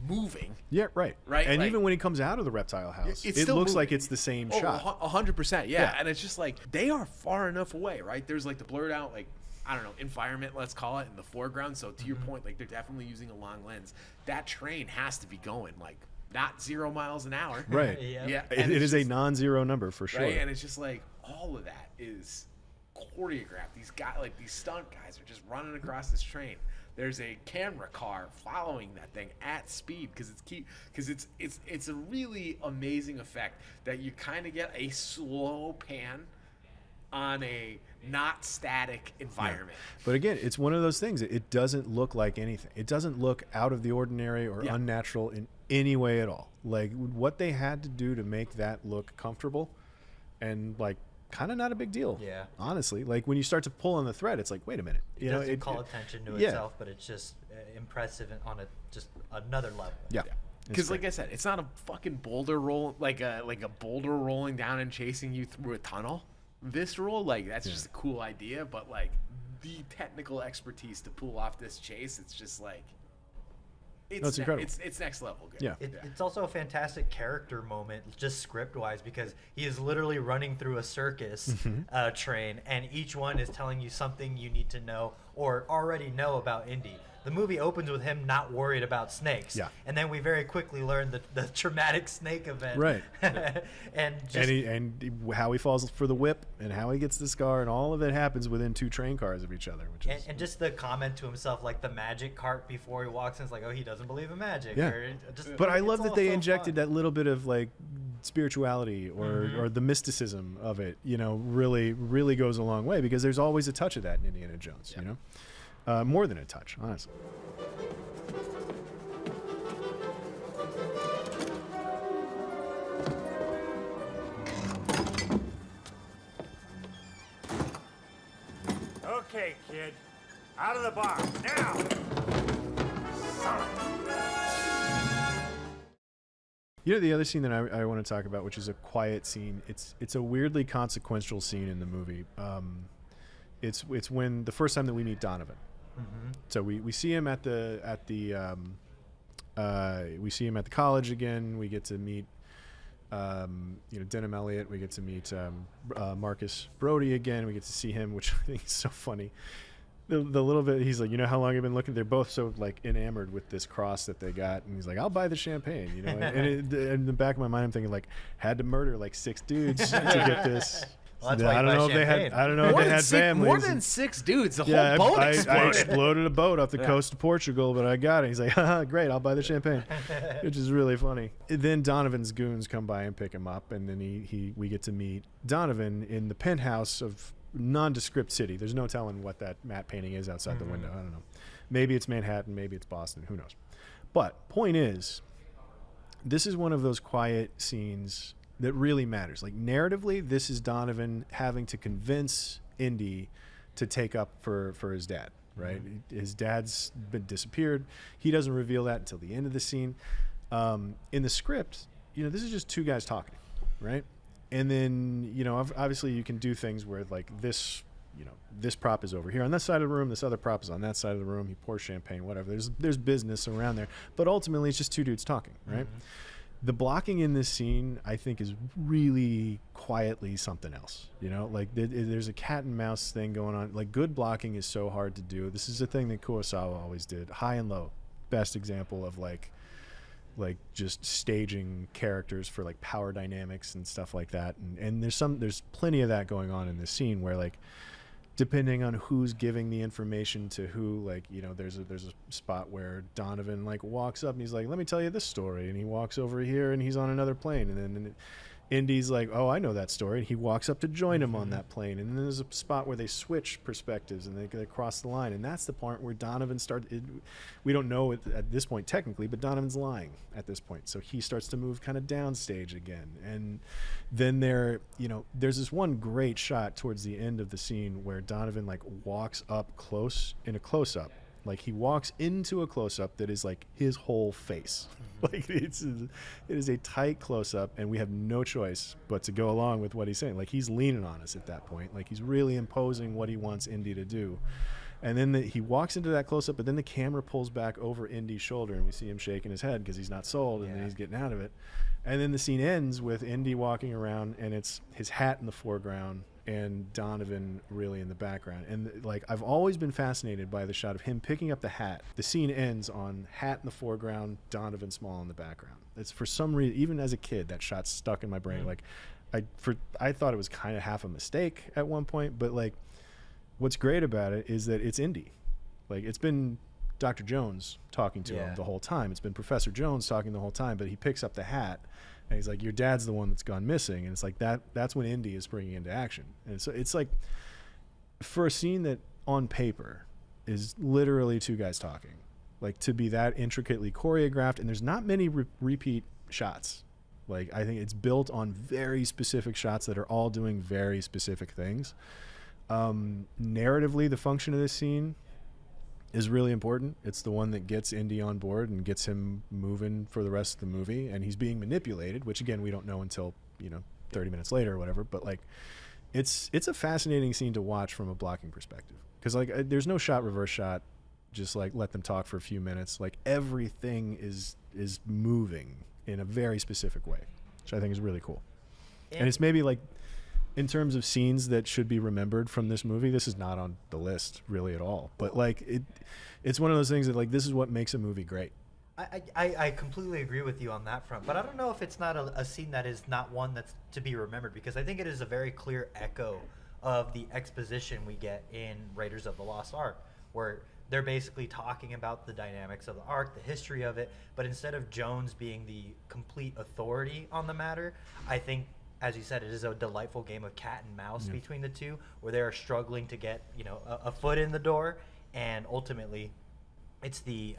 moving. Yeah, right. Right. And like, even when he comes out of the reptile house, it looks moving. like it's the same shot. 100%. Yeah. And it's just like they are far enough away, right? There's like the blurred out, like, I don't know, environment, let's call it, in the foreground. So to your point, like, they're definitely using a long lens. That train has to be going like not 0 miles an hour. Right. Yeah. It is a non-zero number for sure. Right. And it's just like all of that is choreographed. These guys, like these stunt guys, are just running across this train. There's a camera car following that thing at speed because it's a really amazing effect that you kind of get a slow pan on a not static environment. Yeah. But again, it's one of those things. It doesn't look like anything. It doesn't look out of the ordinary or unnatural in any way at all. Like, what they had to do to make that look comfortable and, like, kind of not a big deal. Yeah. Honestly, like, when you start to pull on the thread, it's like, wait a minute. It doesn't call attention to itself, but it's just impressive on just another level. Yeah. Because, like I said, it's not a fucking boulder roll, like a boulder rolling down and chasing you through a tunnel. Visceral, like, that's just a cool idea, but, like, the technical expertise to pull off this chase, it's just like it's incredible. It's next level good. Yeah. It's also a fantastic character moment, just script wise, because he is literally running through a circus train, and each one is telling you something you need to know or already know about Indy. The movie opens with him not worried about snakes. Yeah. And then we very quickly learn the traumatic snake event. Right. and how he falls for the whip and how he gets the scar, and all of it happens within 2 train cars of each other. Which is, and just the comment to himself, like the magic cart before he walks in, it's like, oh, he doesn't believe in magic. Yeah. But I love that they injected fun. that little bit of, like, spirituality or the mysticism of it, really, really goes a long way, because there's always a touch of that in Indiana Jones, more than a touch, honestly. Okay, kid. Out of the box, now! The other scene that I want to talk about, which is a quiet scene, it's a weirdly consequential scene in the movie. It's when the first time that we meet Donovan. So we see him at the we see him at the college again. We get to meet Denham Elliott. We get to meet Marcus Brody again. We get to see him, which I think is so funny. The little bit he's like, how long I've been looking. They're both so like enamored with this cross that they got, and he's like, I'll buy the champagne, And in the back of my mind, I'm thinking like, had to murder like 6 dudes to get this. Well, that's why I don't know if they had. I don't know if they had families. More than 6 dudes. The Yeah, whole boat I exploded. exploded a boat off the coast of Portugal, but I got it. He's like, haha, great, I'll buy the champagne, which is really funny. Then Donovan's goons come by and pick him up, and then we get to meet Donovan in the penthouse of nondescript city. There's no telling what that matte painting is outside the window. I don't know. Maybe it's Manhattan, maybe it's Boston, who knows. But point is, this is one of those quiet scenes that really matters. Like narratively, this is Donovan having to convince Indy to take up for his dad, right? His dad's been disappeared. He doesn't reveal that until the end of the scene. In the script, this is just 2 guys talking, right? And then, obviously you can do things where like this, this prop is over here on this side of the room, this other prop is on that side of the room. He pours champagne, whatever. There's business around there, but ultimately it's just 2 dudes talking, right? The blocking in this scene, I think, is really quietly something else. Like there's a cat and mouse thing going on. Like good blocking is so hard to do. This is a thing that Kurosawa always did. High and low, best example of like just staging characters for like power dynamics and stuff like that. And there's plenty of that going on in this scene where like, depending on who's giving the information to who, like, there's a spot where Donovan like walks up and he's like, let me tell you this story. And he walks over here and he's on another plane. And then Indy's like, oh, I know that story. And he walks up to join him on that plane. And then there's a spot where they switch perspectives and they cross the line. And that's the part where Donovan we don't know at this point technically, but Donovan's lying at this point. So he starts to move kind of downstage again. And then there's this one great shot towards the end of the scene where Donovan like walks up close in a close-up. Like he walks into a close-up that is like his whole face. Like it is a tight close-up, and we have no choice but to go along with what he's saying. Like he's leaning on us at that point. Like he's really imposing what he wants Indy to do. And then he walks into that close-up, but then the camera pulls back over Indy's shoulder, and we see him shaking his head because he's not sold, and then he's getting out of it. And then the scene ends with Indy walking around, and it's his hat in the foreground and Donovan really in the background. And like I've always been fascinated by the shot of him picking up the hat. The scene ends on hat in the foreground, Donovan small in the background. It's for some reason, even as a kid, that shot stuck in my brain. Like I thought it was kind of half a mistake at one point, but like what's great about it is that it's Indy. Like it's been Dr. Jones talking to him the whole time. It's been Professor Jones talking the whole time, but he picks up the hat and he's like, your dad's the one that's gone missing. And it's like that's when Indy is springing into action. And so it's like, for a scene that on paper is literally 2 guys talking, like to be that intricately choreographed, and there's not many repeat shots. Like I think it's built on very specific shots that are all doing very specific things. Narratively, the function of this scene is really important. It's the one that gets Indy on board and gets him moving for the rest of the movie, and he's being manipulated, which again we don't know until 30 minutes later or whatever. But like it's a fascinating scene to watch from a blocking perspective, because like there's no shot reverse shot, just like let them talk for a few minutes. Like everything is moving in a very specific way, which I think is really cool. And it's maybe like, in terms of scenes that should be remembered from this movie, this is not on the list really at all. But like it's one of those things that like this is what makes a movie great. I completely agree with you on that front, but I don't know if it's not a scene that is not one that's to be remembered, because I think it is a very clear echo of the exposition we get in Raiders of the Lost Ark, where they're basically talking about the dynamics of the Ark, the history of it, but instead of Jones being the complete authority on the matter, I think, as you said, it is a delightful game of cat and mouse between the two, where they are struggling to get a foot in the door, and ultimately it's the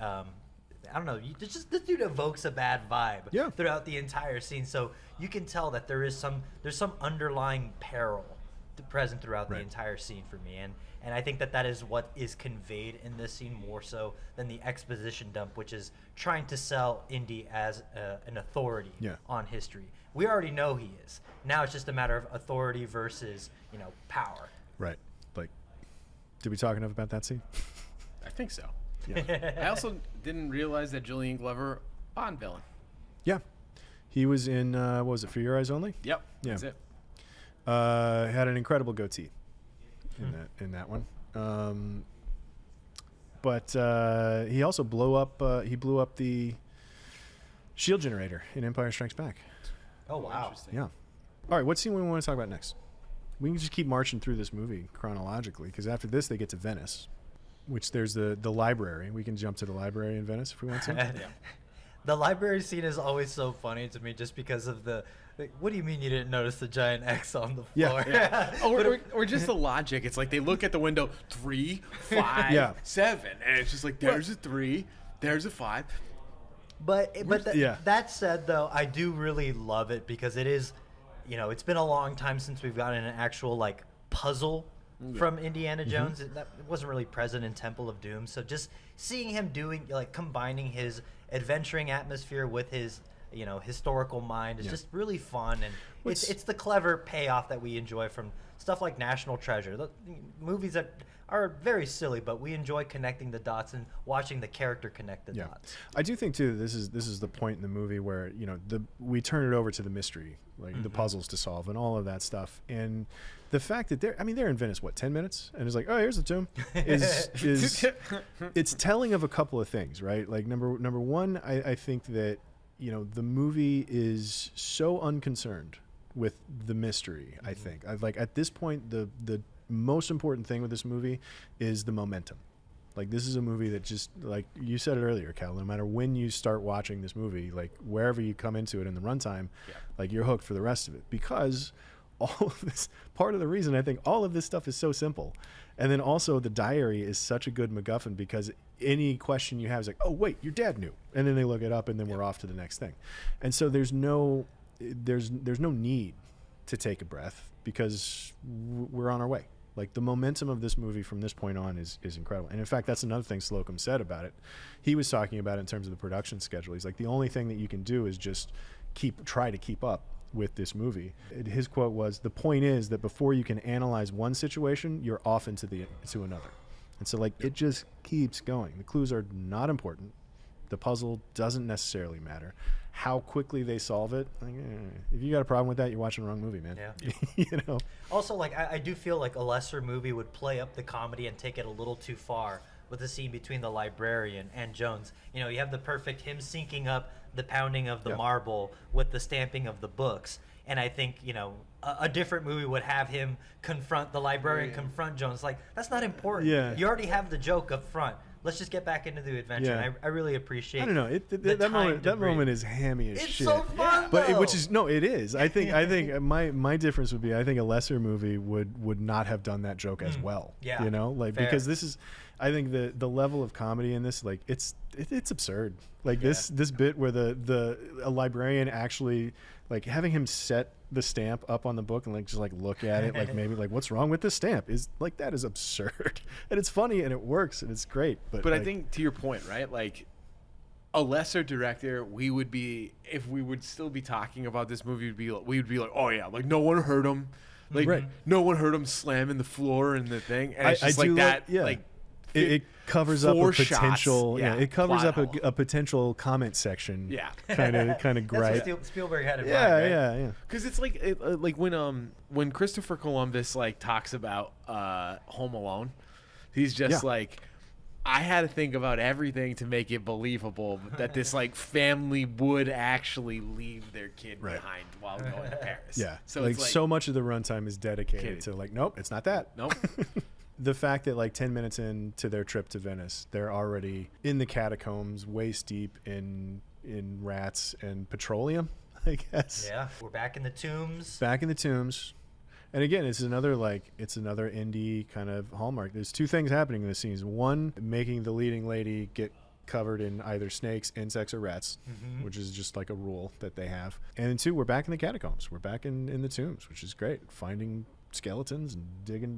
I don't know, this dude evokes a bad vibe throughout the entire scene, so you can tell that there's some underlying peril present throughout the entire scene for me, and I think that is what is conveyed in this scene more so than the exposition dump, which is trying to sell Indy as an authority on history. We already know he is. Now it's just a matter of authority versus, power. Right. Like, did we talk enough about that scene? I think so. Yeah. I also didn't realize that Julian Glover, Bond villain. Yeah. He was in, what was it, For Your Eyes Only? Yep. Yeah. That's it. Had an incredible goatee in that one. But he also blew up the shield generator in Empire Strikes Back. Oh, wow. Interesting. Yeah. All right, what scene we want to talk about next? We can just keep marching through this movie chronologically, because after this they get to Venice, which there's the library. We can jump to the library in Venice if we want to. Yeah. The library scene is always so funny to me just because of the... Like, what do you mean you didn't notice the giant X on the floor? Yeah. or just the logic. It's like they look at the window, 3, 5, Yeah. 7, and it's just like there's a 3, there's a 5. That said, though, I do really love it because it is, it's been a long time since we've gotten an actual like puzzle from Indiana Jones. That wasn't really present in Temple of Doom. So just seeing him combining his adventuring atmosphere with his historical mind is just really fun, and it's the clever payoff that we enjoy from stuff like National Treasure. The movies that are very silly, but we enjoy connecting the dots and watching the character connect the dots. I do think too this is the point in the movie where we turn it over to the mystery, like the puzzles to solve and all of that stuff, and the fact that they're in Venice 10 minutes, and it's like, oh, here's the tomb, is it's telling of a couple of things, right? Like number one, I think that the movie is so unconcerned with the mystery. I think at this point the most important thing with this movie is the momentum. Like, this is a movie that just, like you said it earlier, Cal, no matter when you start watching this movie, like wherever you come into it in the runtime, like you're hooked for the rest of it, because all of this, part of the reason I think all of this stuff is so simple. And then also the diary is such a good MacGuffin, because any question you have is like, oh wait, your dad knew, and then they look it up, and then we're off to the next thing. And so there's no need to take a breath, because we're on our way. Like, the momentum of this movie from this point on is incredible. And in fact, that's another thing Slocum said about it. He was talking about it in terms of the production schedule. He's like, the only thing that you can do is just try to keep up with this movie. His quote was, the point is that before you can analyze one situation, you're off into another. And so, like, it just keeps going. The clues are not important. The puzzle doesn't necessarily matter. How quickly they solve it, like, if you got a problem with that, you're watching the wrong movie, man. Yeah. Also, like, I do feel like a lesser movie would play up the comedy and take it a little too far with the scene between the librarian and Jones. You have the perfect him syncing up the pounding of the marble with the stamping of the books. And I think, a different movie would have him confront the librarian, confront Jones. Like, that's not important. Yeah. You already have the joke up front. Let's just get back into the adventure. Yeah. And I really appreciate. I don't know. That moment is hammy as shit. It's so fun, but though. It is. I think my difference would be, I think a lesser movie would not have done that joke as well. Yeah. Fair. Because this is, I think the level of comedy in this, like, it's absurd. Like, this bit where a librarian actually, like, having him set the stamp up on the book and just look at it, like, maybe like, what's wrong with this stamp, is like, that is absurd. And it's funny and it works and it's great. But I think, to your point, right, like, a lesser director, we would be, if we would still be talking about this movie, we would be like, oh yeah, like, no one heard him, like, no one heard him slamming the floor and the thing, and it's just like that, like, it covers up a potential. Shots, it covers up hole. a potential comment section. Yeah, kind of gripe. That's what Spielberg had in mind. Yeah. Because it's like when Christopher Columbus talks about Home Alone, he's just like, I had to think about everything to make it believable that this family would actually leave their kid behind while going to Paris. Yeah, so like, it's so much of the runtime is dedicated to nope, it's not that. Nope. The fact that 10 minutes into their trip to Venice, they're already in the catacombs, waist deep in rats and petroleum, I guess. Yeah, we're back in the tombs. And again, it's another Indy kind of hallmark. There's two things happening in this scene. One, making the leading lady get covered in either snakes, insects, or rats, which is just like a rule that they have. And then two, we're back in the catacombs. We're back in the tombs, which is great. Finding skeletons and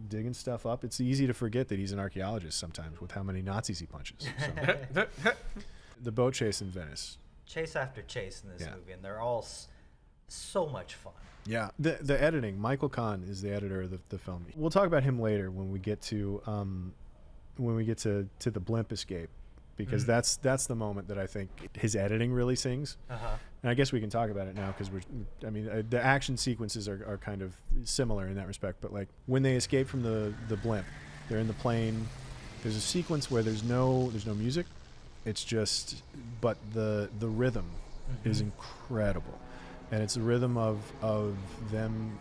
digging stuff up. It's easy to forget that he's an archaeologist sometimes with how many Nazis he punches. So. The boat chase in Venice. Chase after chase in this movie, and they're all so much fun. Yeah. The editing. Michael Kahn is the editor of the film. We'll talk about him later when we get to to the blimp escape, because that's the moment that I think his editing really sings. And I guess we can talk about it now, because the action sequences are kind of similar in that respect. But like when they escape from the blimp, they're in the plane. There's a sequence where there's no music. It's just, but the rhythm is incredible, and it's a rhythm of them,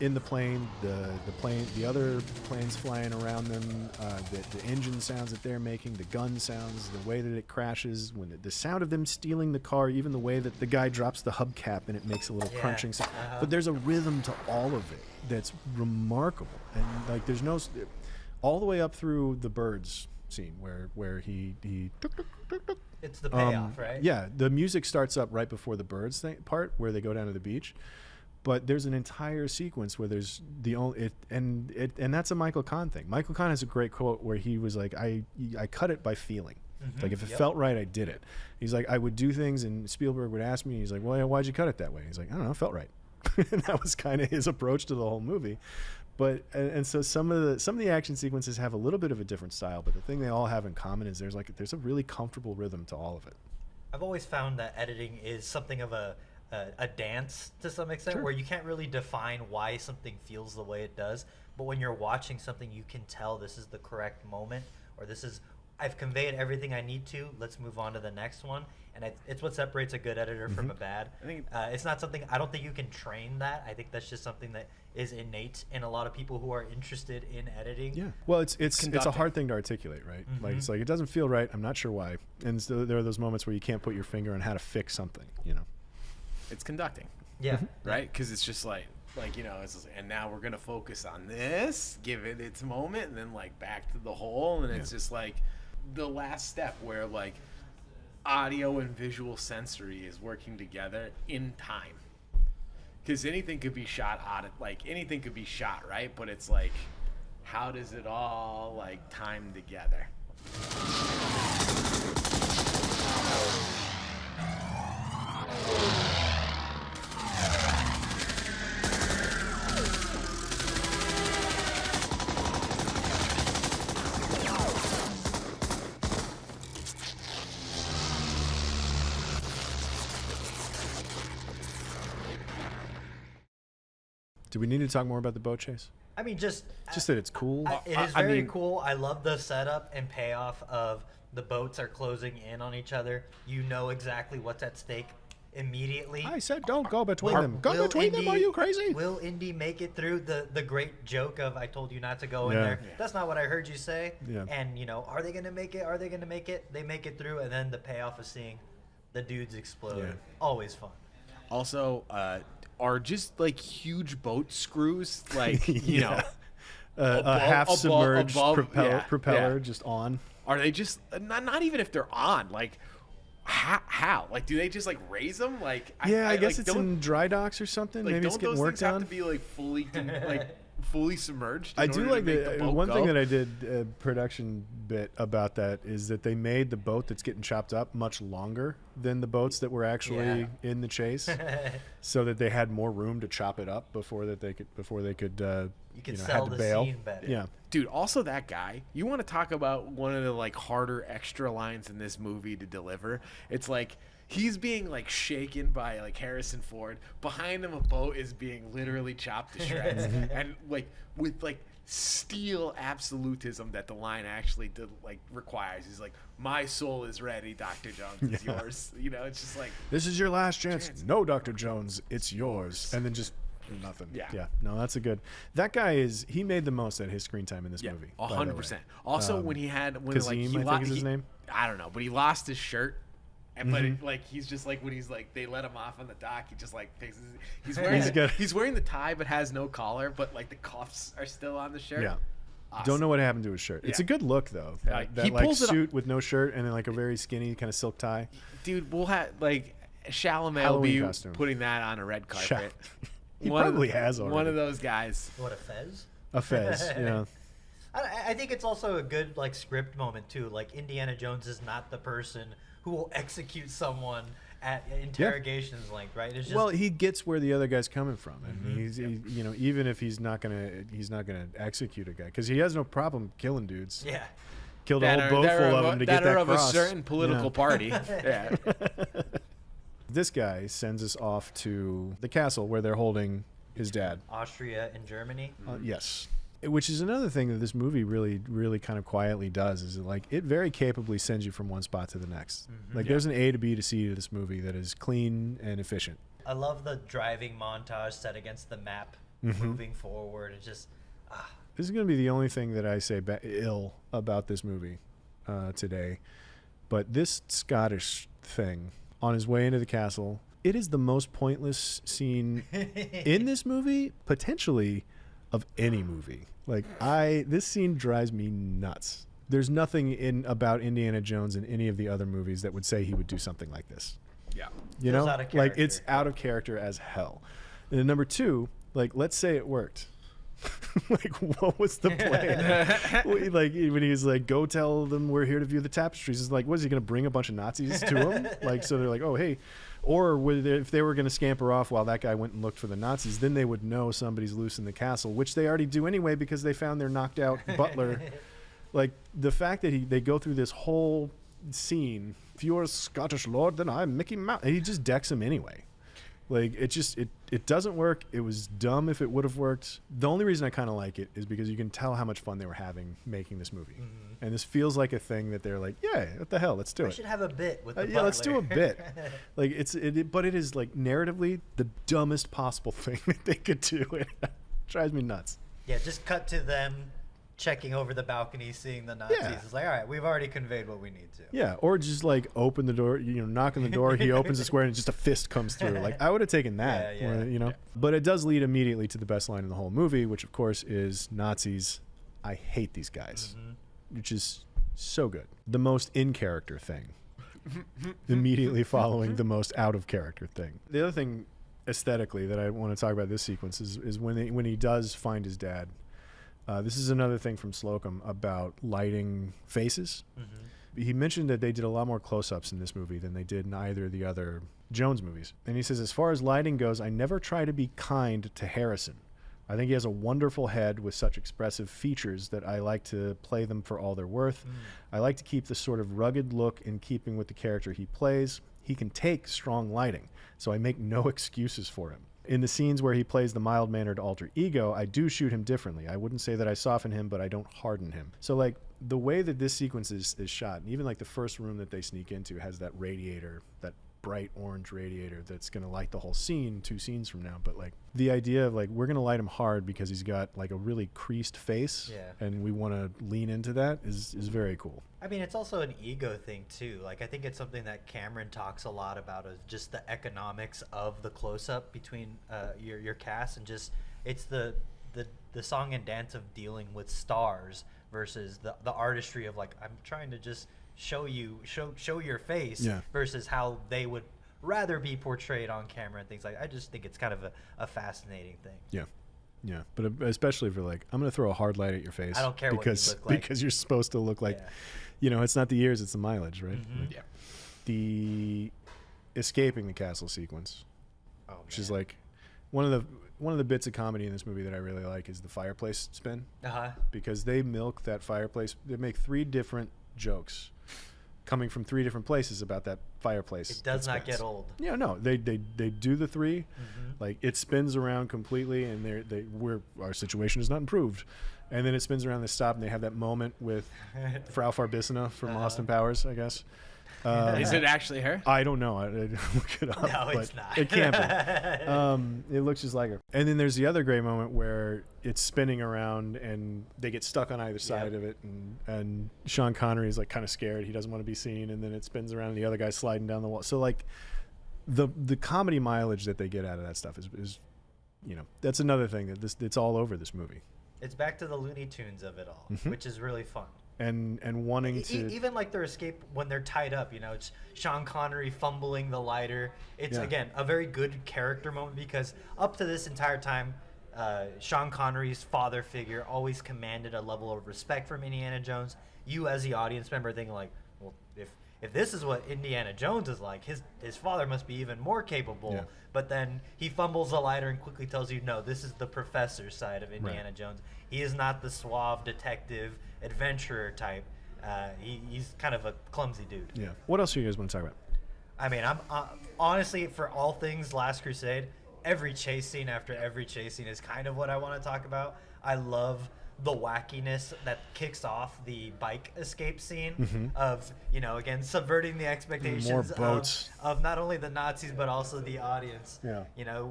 in the plane, the other planes flying around them, the engine sounds that they're making, the gun sounds, the way that it crashes, when the sound of them stealing the car, even the way that the guy drops the hubcap and it makes a little crunching sound. But there's a rhythm to all of it that's remarkable, and like there's no, all the way up through the birds scene where he it's the payoff, right? Yeah, the music starts up right before the birds part where they go down to the beach. But there's an entire sequence where there's and that's a Michael Kahn thing. Michael Kahn has a great quote where he was like, I cut it by feeling. Like if it felt right, I did it. He's like, I would do things and Spielberg would ask me, he's like, well, why'd you cut it that way? He's like, I don't know, it felt right. And that was kind of his approach to the whole movie. But and so some of the action sequences have a little bit of a different style, but the thing they all have in common is there's a really comfortable rhythm to all of it. I've always found that editing is something of a dance to some extent, where you can't really define why something feels the way it does, but when you're watching something, you can tell this is the correct moment, or I've conveyed everything I need to, let's move on to the next one. And it's what separates a good editor from a bad. I think it's not something, I don't think you can train that. I think that's just something that is innate in a lot of people who are interested in editing. Yeah. Well, it's a hard thing to articulate, right? Like it's like, it doesn't feel right, I'm not sure why. And so there are those moments where you can't put your finger on how to fix something, It's conducting. Yeah. Right? Because it's just and now we're going to focus on this, give it its moment, and then like back to the whole. And it's just like the last step where like audio and visual sensory is working together in time. Because anything could be shot anything could be shot, right? But it's like, how does it all like time together? Do we need to talk more about the boat chase? I mean, just that it's cool. It is very cool. I love the setup and payoff of the boats are closing in on each other. You know exactly what's at stake immediately. I said don't go between them. Go between them, are you crazy? Will Indy make it through? The great joke of, I told you not to go in there. That's not what I heard you say. Yeah. And, are they going to make it? Are they going to make it? They make it through, and then the payoff of seeing the dudes explode. Yeah. Always fun. Also, are just like huge boat screws, like a half submerged propeller just on. Are they just not even if they're on? Like how? Like, do they just like raise them? Like I guess it's in dry docks or something. Like, maybe it's getting worked on. Have to be like fully submerged. I do like the one thing that I did a production bit about that is that they made the boat that's getting chopped up much longer than the boats that were actually in the chase, so that they had more room to chop it up before they could you could sell had to the bail. scene better. Yeah, dude. Also, that guy. You want to talk about one of the like harder extra lines in this movie to deliver? It's like, he's being like shaken by like Harrison Ford. Behind him, a boat is being literally chopped to shreds, and like with like steel absolutism that the line actually requires. He's like, "My soul is ready, Dr. Jones. It's yours." It's just like, this is your last chance. No, Dr. Jones, it's yours. And then just nothing. Yeah. No, that's a good. That guy he made the most at his screen time in this movie. 100%. Also, when Kazim, I think is his name. I don't know, but he lost his shirt. And but he's just like, when he's like, they let him off on the dock, he just like fixes. He's wearing the tie but has no collar, but like the cuffs are still on the shirt. Yeah. Awesome. Don't know what happened to his shirt. It's a good look though. That he like pulls suit with no shirt and then like a very skinny kind of silk tie. Dude, we'll have like Chalamet will be putting that on a red carpet. He probably has already. One of those guys. What, a fez? A fez, yeah. I think it's also a good like script moment too. Like, Indiana Jones is not the person who will execute someone at interrogations length, right? It's just, Well, he gets where the other guy's coming from, and you know, even if he's not gonna execute a guy because he has no problem killing dudes. yeah. Killed a whole boat full of them to get that of cross. a certain political party. Yeah. This guy sends us off to the castle where they're holding his dad. Austria and Germany. Yes. Which is another thing that this movie really kind of quietly does is it very capably sends you from one spot to the next. Like there's an A to B to C to this movie that is clean and efficient. I love the driving montage set against the map, moving forward. It's just, This is going to be the only thing that I say ill about this movie today. But this Scottish thing on his way into the castle, it is the most pointless scene in this movie, potentially of any movie. Like this scene drives me nuts. There's nothing about Indiana Jones in any of the other movies that would say he would do something like this. Yeah. You Feels know, out of like character. it's out of character as hell. And then number two, like let's say it worked. Like what was the plan? Like when he's like, go tell them we're here to view the tapestries. It's like, what is he going to bring a bunch of Nazis to him? Like, so they're like, oh, hey. Or if they were going to scamper off while that guy went and looked for the Nazis, then they would know somebody's loose in the castle, which they already do anyway because they found their knocked out butler. Like the fact that they go through this whole scene, if you're a Scottish lord, then I'm Mickey Mouse. And he just decks him anyway. Like it doesn't work. It was dumb if it would have worked. The only reason I kind of like it is because you can tell how much fun they were having making this movie. And this feels like a thing that they're like, yeah, what the hell, let's do we it. should have a bit with the Yeah, let's do a butler. bit. Like but it is like narratively the dumbest possible thing that they could do. It drives me nuts. Yeah, just cut to them checking over the balcony, seeing the Nazis. Yeah. It's like, all right, we've already conveyed what we need to. Yeah, or just like open the door, knock on the door, he opens the square and just a fist comes through. Like I would have taken that, Yeah. Yeah. But it does lead immediately to the best line in the whole movie, which of course is Nazis. I hate these guys, which is so good. The most in character thing, immediately following the most out of character thing. The other thing aesthetically that I want to talk about this sequence is when he does find his dad. This is another thing from Slocum about lighting faces. He mentioned that they did a lot more close-ups in this movie than they did in either of the other Jones movies. And he says, as far as lighting goes, I never try to be kind to Harrison. I think he has a wonderful head with such expressive features that I like to play them for all they're worth. I like to keep the sort of rugged look in keeping with the character he plays. He can take strong lighting, so I make no excuses for him. In the scenes where he plays the mild-mannered alter ego, I do shoot him differently. I wouldn't say that I soften him, but I don't harden him. So, like, the way that this sequence is shot, and even, like, the first room that they sneak into has that radiator, that bright orange radiator that's going to light the whole scene 2 scenes from now. But, like, the idea of, like, we're going to light him hard because he's got, like, a really creased face, and we want to lean into that is very cool. I mean, it's also an ego thing too. Like, I think it's something that Cameron talks a lot about, is just the economics of the close-up between your cast, and just it's the song and dance of dealing with stars versus the artistry of, like, I'm trying to just show your face versus how they would rather be portrayed on camera and things like that. I just think it's kind of a fascinating thing. Yeah, but especially for, like, I'm going to throw a hard light at your face. I don't care what you look like. Because you're supposed to look like, it's not the years, it's the mileage, right? Yeah. The escaping the castle sequence, which is like one of the bits of comedy in this movie that I really like is the fireplace spin. Because they milk that fireplace. They make 3 different jokes coming from 3 different places about that fireplace. It does not get old. Yeah, no, they do the 3, like it spins around completely, and our situation is not improved, and then it spins around, they stop, and they have that moment with Frau Farbissina from Austin Powers, I guess. Is it actually her? I don't know. I look it up. No, but it's not. It can't be. It looks just like her. And then there's the other great moment where it's spinning around and they get stuck on either side of it, and Sean Connery is like kind of scared. He doesn't want to be seen, and then it spins around and the other guy's sliding down the wall. So, like, the comedy mileage that they get out of that stuff is that's another thing that it's all over this movie. It's back to the Looney Tunes of it all, which is really fun. And wanting to even like their escape when they're tied up, it's Sean Connery fumbling the lighter. It's again a very good character moment, because up to this entire time, Sean Connery's father figure always commanded a level of respect from Indiana Jones. You as the audience member thinking like, well, if this is what Indiana Jones is like, his father must be even more capable. Yeah. But then he fumbles the lighter and quickly tells you, no, this is the professor's side of Indiana Jones. He is not the suave detective adventurer type. He's kind of a clumsy dude. Yeah. What else do you guys want to talk about? I mean, I'm honestly, for all things Last Crusade, every chase scene after every chase scene is kind of what I want to talk about. I love the wackiness that kicks off the bike escape scene of, again, subverting the expectations of not only the Nazis, but also the audience. Yeah.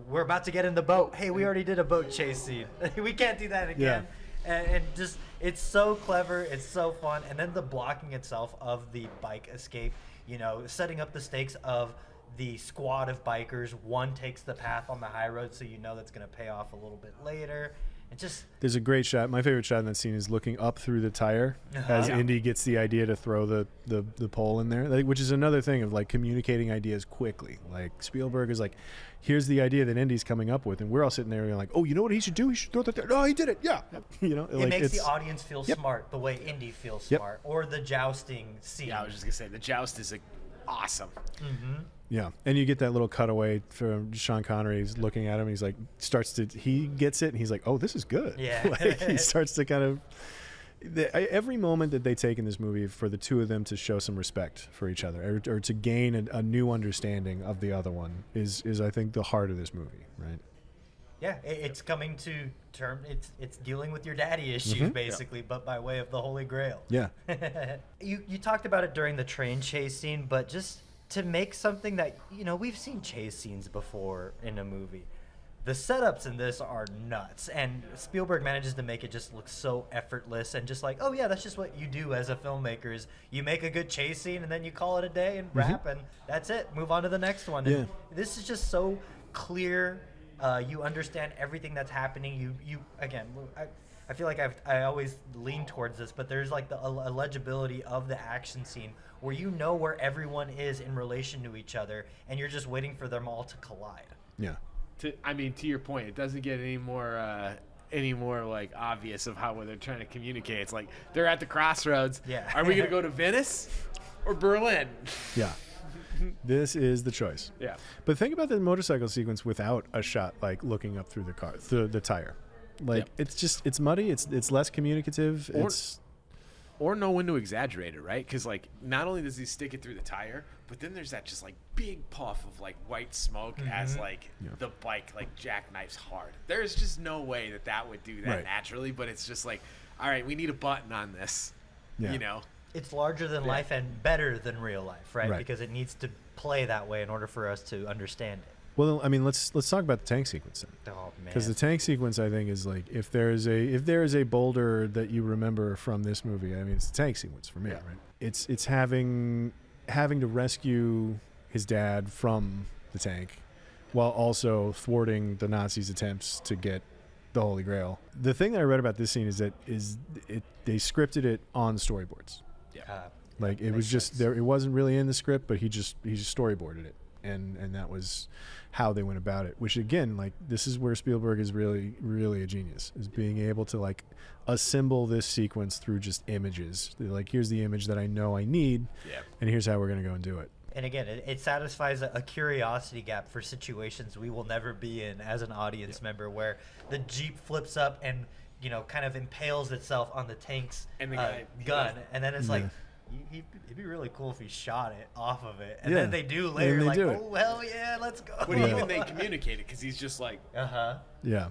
We're about to get in the boat. Hey, we already did a boat chase scene. We can't do that again. Yeah. And just, it's so clever. It's so fun. And then the blocking itself of the bike escape, setting up the stakes of the squad of bikers. One takes the path on the high road, so that's going to pay off a little bit later. There's a great shot. My favorite shot in that scene is looking up through the tire as Indy gets the idea to throw the pole in there, which is another thing of communicating ideas quickly. Like Spielberg is like, here's the idea that Indy's coming up with, and we're all sitting there like, oh, you know what he should do? He should throw that there. No, he did it. Yeah. It makes the audience feel smart the way Indy feels smart, or the jousting scene. Yeah, I was just gonna say the joust is awesome. Mm-hmm. Yeah, and you get that little cutaway from Sean Connery. He's looking at him. He's like, he gets it, and he's like, oh, this is good. Yeah. He starts to kind of. Every moment that they take in this movie for the two of them to show some respect for each other or to gain a new understanding of the other one is I think the heart of this movie, right? Yeah, it's coming to term. It's dealing with your daddy issues basically, but by way of the Holy Grail. Yeah. You talked about it during the train chase scene, but just to make something that we've seen chase scenes before in a movie. The setups in this are nuts, and Spielberg manages to make it just look so effortless and just like, oh yeah, that's just what you do as a filmmaker. Is you make a good chase scene and then you call it a day and wrap, and that's it. Move on to the next one. Yeah. And this is just so clear. You understand everything that's happening. You again. I feel like I always lean towards this, but there's like the legibility of the action scene where where everyone is in relation to each other, and you're just waiting for them all to collide. Yeah. To your point, it doesn't get any more like obvious of how they're trying to communicate. It's like they're at the crossroads. Yeah. Are we gonna go to Venice or Berlin? Yeah. This is the choice. Yeah. But think about the motorcycle sequence without a shot like looking up through the car, the tire. Like it's muddy. It's less communicative. Or know when to exaggerate it, right? Because not only does he stick it through the tire, but then there's that just big puff of white smoke as the bike jackknifes hard. There's just no way that would do that naturally. But it's just all right, we need a button on this. Yeah. It's larger than life and better than real life, right? Because it needs to play that way in order for us to understand it. Well, I mean, let's talk about the tank sequence then. Oh man! Because the tank sequence, I think, is if there is a boulder that you remember from this movie, I mean, it's the tank sequence for me, right? It's having to rescue his dad from the tank, while also thwarting the Nazis' attempts to get the Holy Grail. The thing that I read about this scene is that they scripted it on storyboards. Yeah. It was just there. It wasn't really in the script, but he just storyboarded it. And that was how they went about it, which again, this is where Spielberg is really, really a genius, is being able to assemble this sequence through just images. Here's the image that I know I need, and here's how we're going to go and do it. And again, it satisfies a curiosity gap for situations we will never be in as an audience member, where the Jeep flips up and kind of impales itself on the tank's and the gun, and then it's it'd be really cool if he shot it off of it. And then they do later, oh, hell yeah, let's go. But even they communicate it, because he's just Yeah. Yeah.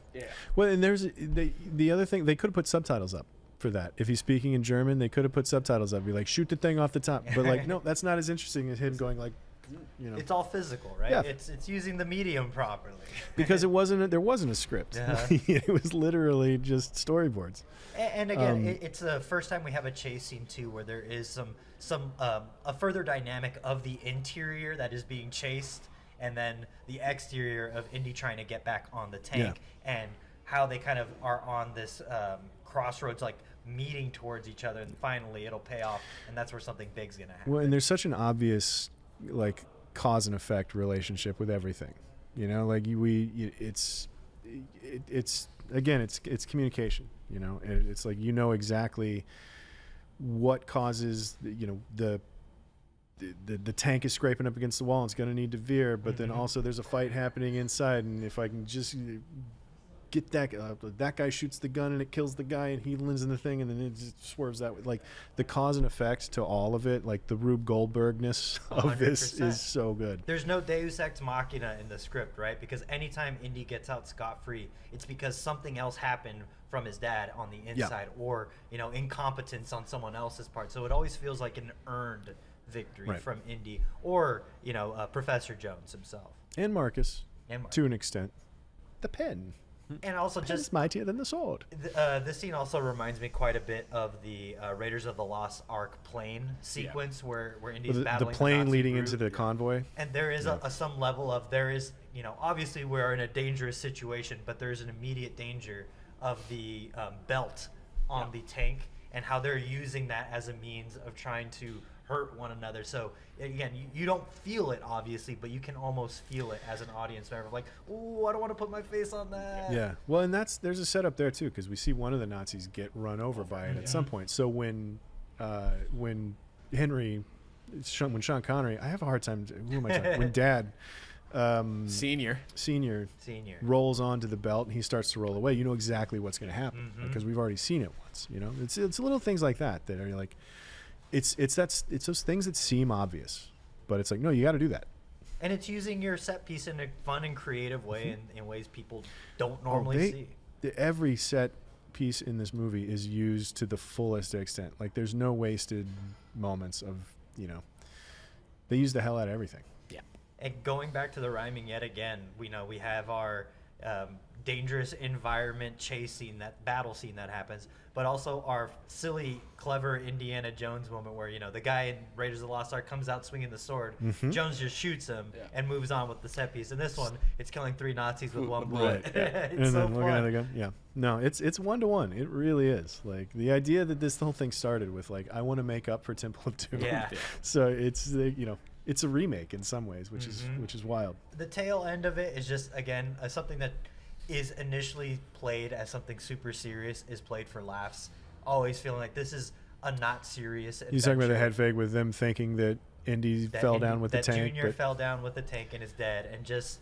Well, and there's the other thing, they could have put subtitles up for that. If he's speaking in German, they could have put subtitles up. Be shoot the thing off the top. But no, that's not as interesting as him going It's all physical, right? Yeah. It's using the medium properly. Because there wasn't a script. It was literally just storyboards. And again, it's the first time we have a chase scene too, where there is a further dynamic of the interior that is being chased, and then the exterior of Indy trying to get back on the tank, and how they kind of are on this crossroads, meeting towards each other, and finally it'll pay off, and that's where something big's gonna happen. Well, and there's such an obvious cause and effect relationship with everything. It's communication. It's exactly what causes the the tank is scraping up against the wall and it's going to need to veer, but then also there's a fight happening inside, and if I can just get that guy shoots the gun and it kills the guy and he lands in the thing and then it just swerves that way. Like the cause and effect to all of it, like the Rube Goldbergness of this 100%. is so good. There's no Deus Ex Machina in the script, right? Because anytime Indy gets out scot-free, it's because something else happened from his dad on the inside, or incompetence on someone else's part. So it always feels like an earned victory from Indy, or Professor Jones himself, And Marcus, to an extent. The pen. And also Pen is just mightier than the sword. this scene also reminds me quite a bit of the Raiders of the Lost Ark plane sequence where Indy's The battling plane Nazi leading group. into the convoy. And there is some level of obviously we're in a dangerous situation, but there's an immediate danger of the belt on the tank and how they're using that as a means of trying to hurt one another. So again, you don't feel it obviously, but you can almost feel it as an audience member, like, oh, I don't want to put my face on that. Yeah, well, and there's a setup there too, because we see one of the Nazis get run over by it at some point. So when Sean Connery, I have a hard time. Who am I talking? When Dad Senior rolls onto the belt and he starts to roll away, you know exactly what's going to happen because we've already seen it once. It's little things like that are like, it's those things that seem obvious, but it's like, no, you got to do that. And it's using your set piece in a fun and creative way, in ways people don't normally see. Every set piece in this movie is used to the fullest extent. Like there's no wasted moments of, they use the hell out of everything. Yeah. And going back to the rhyming yet again, we have our dangerous environment chase scene, that battle scene that happens, but also our silly, clever Indiana Jones moment where, the guy in Raiders of the Lost Ark comes out swinging the sword. Jones just shoots him and moves on with the set piece. And this one, it's killing 3 Nazis with 1 bullet. It's and so then looking at fun. it again. Yeah. No, it's 1-to-1. It really is. Like the idea that this whole thing started with, like, I want to make up for Temple of Doom. Yeah. So it's it's a remake in some ways, which is wild. The tail end of it is just, again, something that is initially played as something super serious, is played for laughs. Always feeling like this is a not serious adventure. He's talking about the head fake with them thinking that Indy fell down with the tank. Junior fell down with the tank and is dead, and just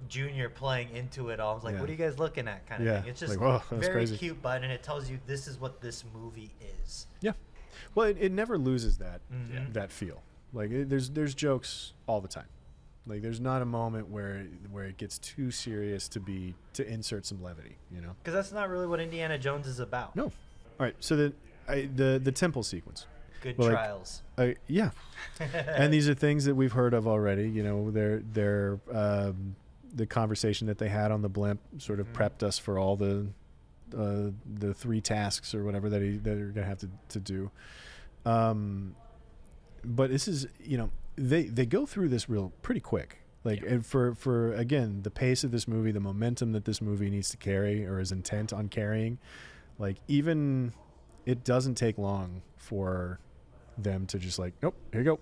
Junior playing into it all. I was like, what are you guys looking at, kind of thing. It's just like, whoa, that's very crazy. cute, bud, and it tells you this is what this movie is. Yeah. Well, it never loses that feel. Like there's jokes all the time. Like there's not a moment where it gets too serious to insert some levity, Because that's not really what Indiana Jones is about. No. All right. So the temple sequence. Good Well, trials. Yeah. And these are things that we've heard of already. They're the conversation that they had on the blimp sort of prepped us for all the 3 tasks or whatever that they're gonna have to do. But this is they go through this pretty quick. Like, and for again, the pace of this movie, the momentum that this movie needs to carry or is intent on carrying, like, even it doesn't take long for them to just like, nope, here you go.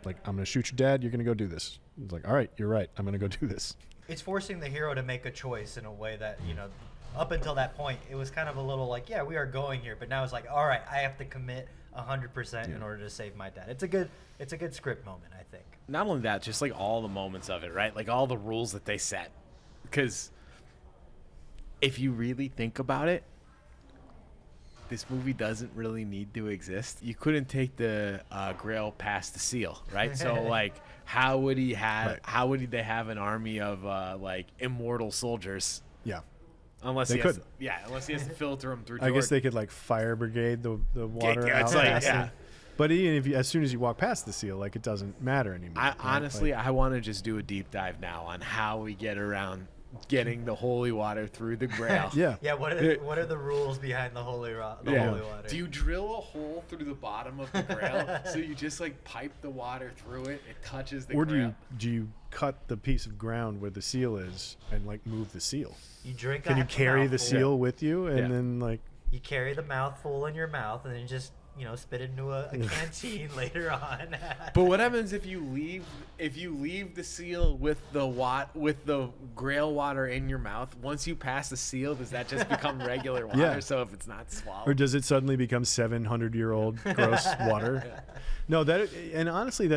Like, I'm going to shoot your dad. You're going to go do this. It's like, all right, you're right. I'm going to go do this. It's forcing the hero to make a choice in a way that, up until that point, it was kind of a little like, yeah, we are going here. But now it's like, all right, I have to commit 100% in order to save my dad. It's a good script moment, I think. Not only that, just like all the moments of it, right? Like all the rules that they set. Because if you really think about it, this movie doesn't really need to exist. You couldn't take the Grail past the seal, right? So like, how would they have an army of like immortal soldiers? Yeah. Unless they could. Unless he has to filter them through. I guess they could like fire brigade the water out. It's like, yeah. But even if as soon as you walk past the seal, like, it doesn't matter anymore. Honestly, I want to just do a deep dive now on how we get around getting the holy water through the Grail. Yeah. Yeah. What are the rules behind the holy water? Do you drill a hole through the bottom of the Grail so you just like pipe the water through it? It touches the Grail. Or do you cut the piece of ground where the seal is and like move the seal? You drink. Can you carry the seal with you and then like? You carry the mouthful in your mouth and then just spit into a canteen later on. But what happens if you leave the seal with the grail water in your mouth? Once you pass the seal, does that just become regular water? Yeah. So if it's not swallowed, Or does it suddenly become 700-year-old gross water? No, and honestly,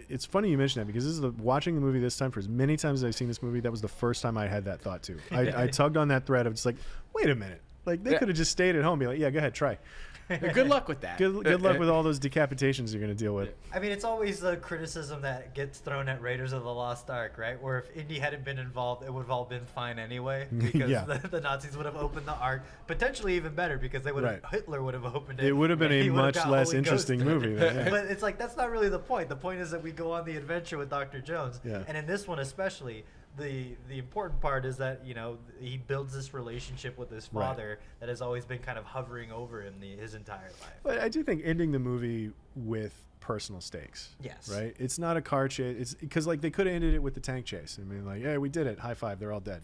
it's funny you mention that, because this is watching the movie this time, for as many times as I've seen this movie, that was the first time I had that thought too. I tugged on that thread of just like, wait a minute, like they could have just stayed at home and be like, yeah, go ahead, try. good luck with that. Good luck with all those decapitations you're going to deal with. I mean, it's always the criticism that gets thrown at Raiders of the Lost Ark, right? Where if Indy hadn't been involved, it would have all been fine anyway, because Yeah. the Nazis would have opened the Ark, potentially even better, because they would have Hitler would have opened it. It would have been and a he would have much got less Holy interesting Ghosted. movie. Then, yeah. But it's like, that's not really the point. The point is that we go on the adventure with Dr. Jones. Yeah. And in this one especially, the important part is that, he builds this relationship with his father that has always been kind of hovering over him his entire life. But I do think ending the movie with personal stakes. Yes. Right? It's not a car chase. It's because they could have ended it with the tank chase. I mean, yeah, we did it. High five. They're all dead.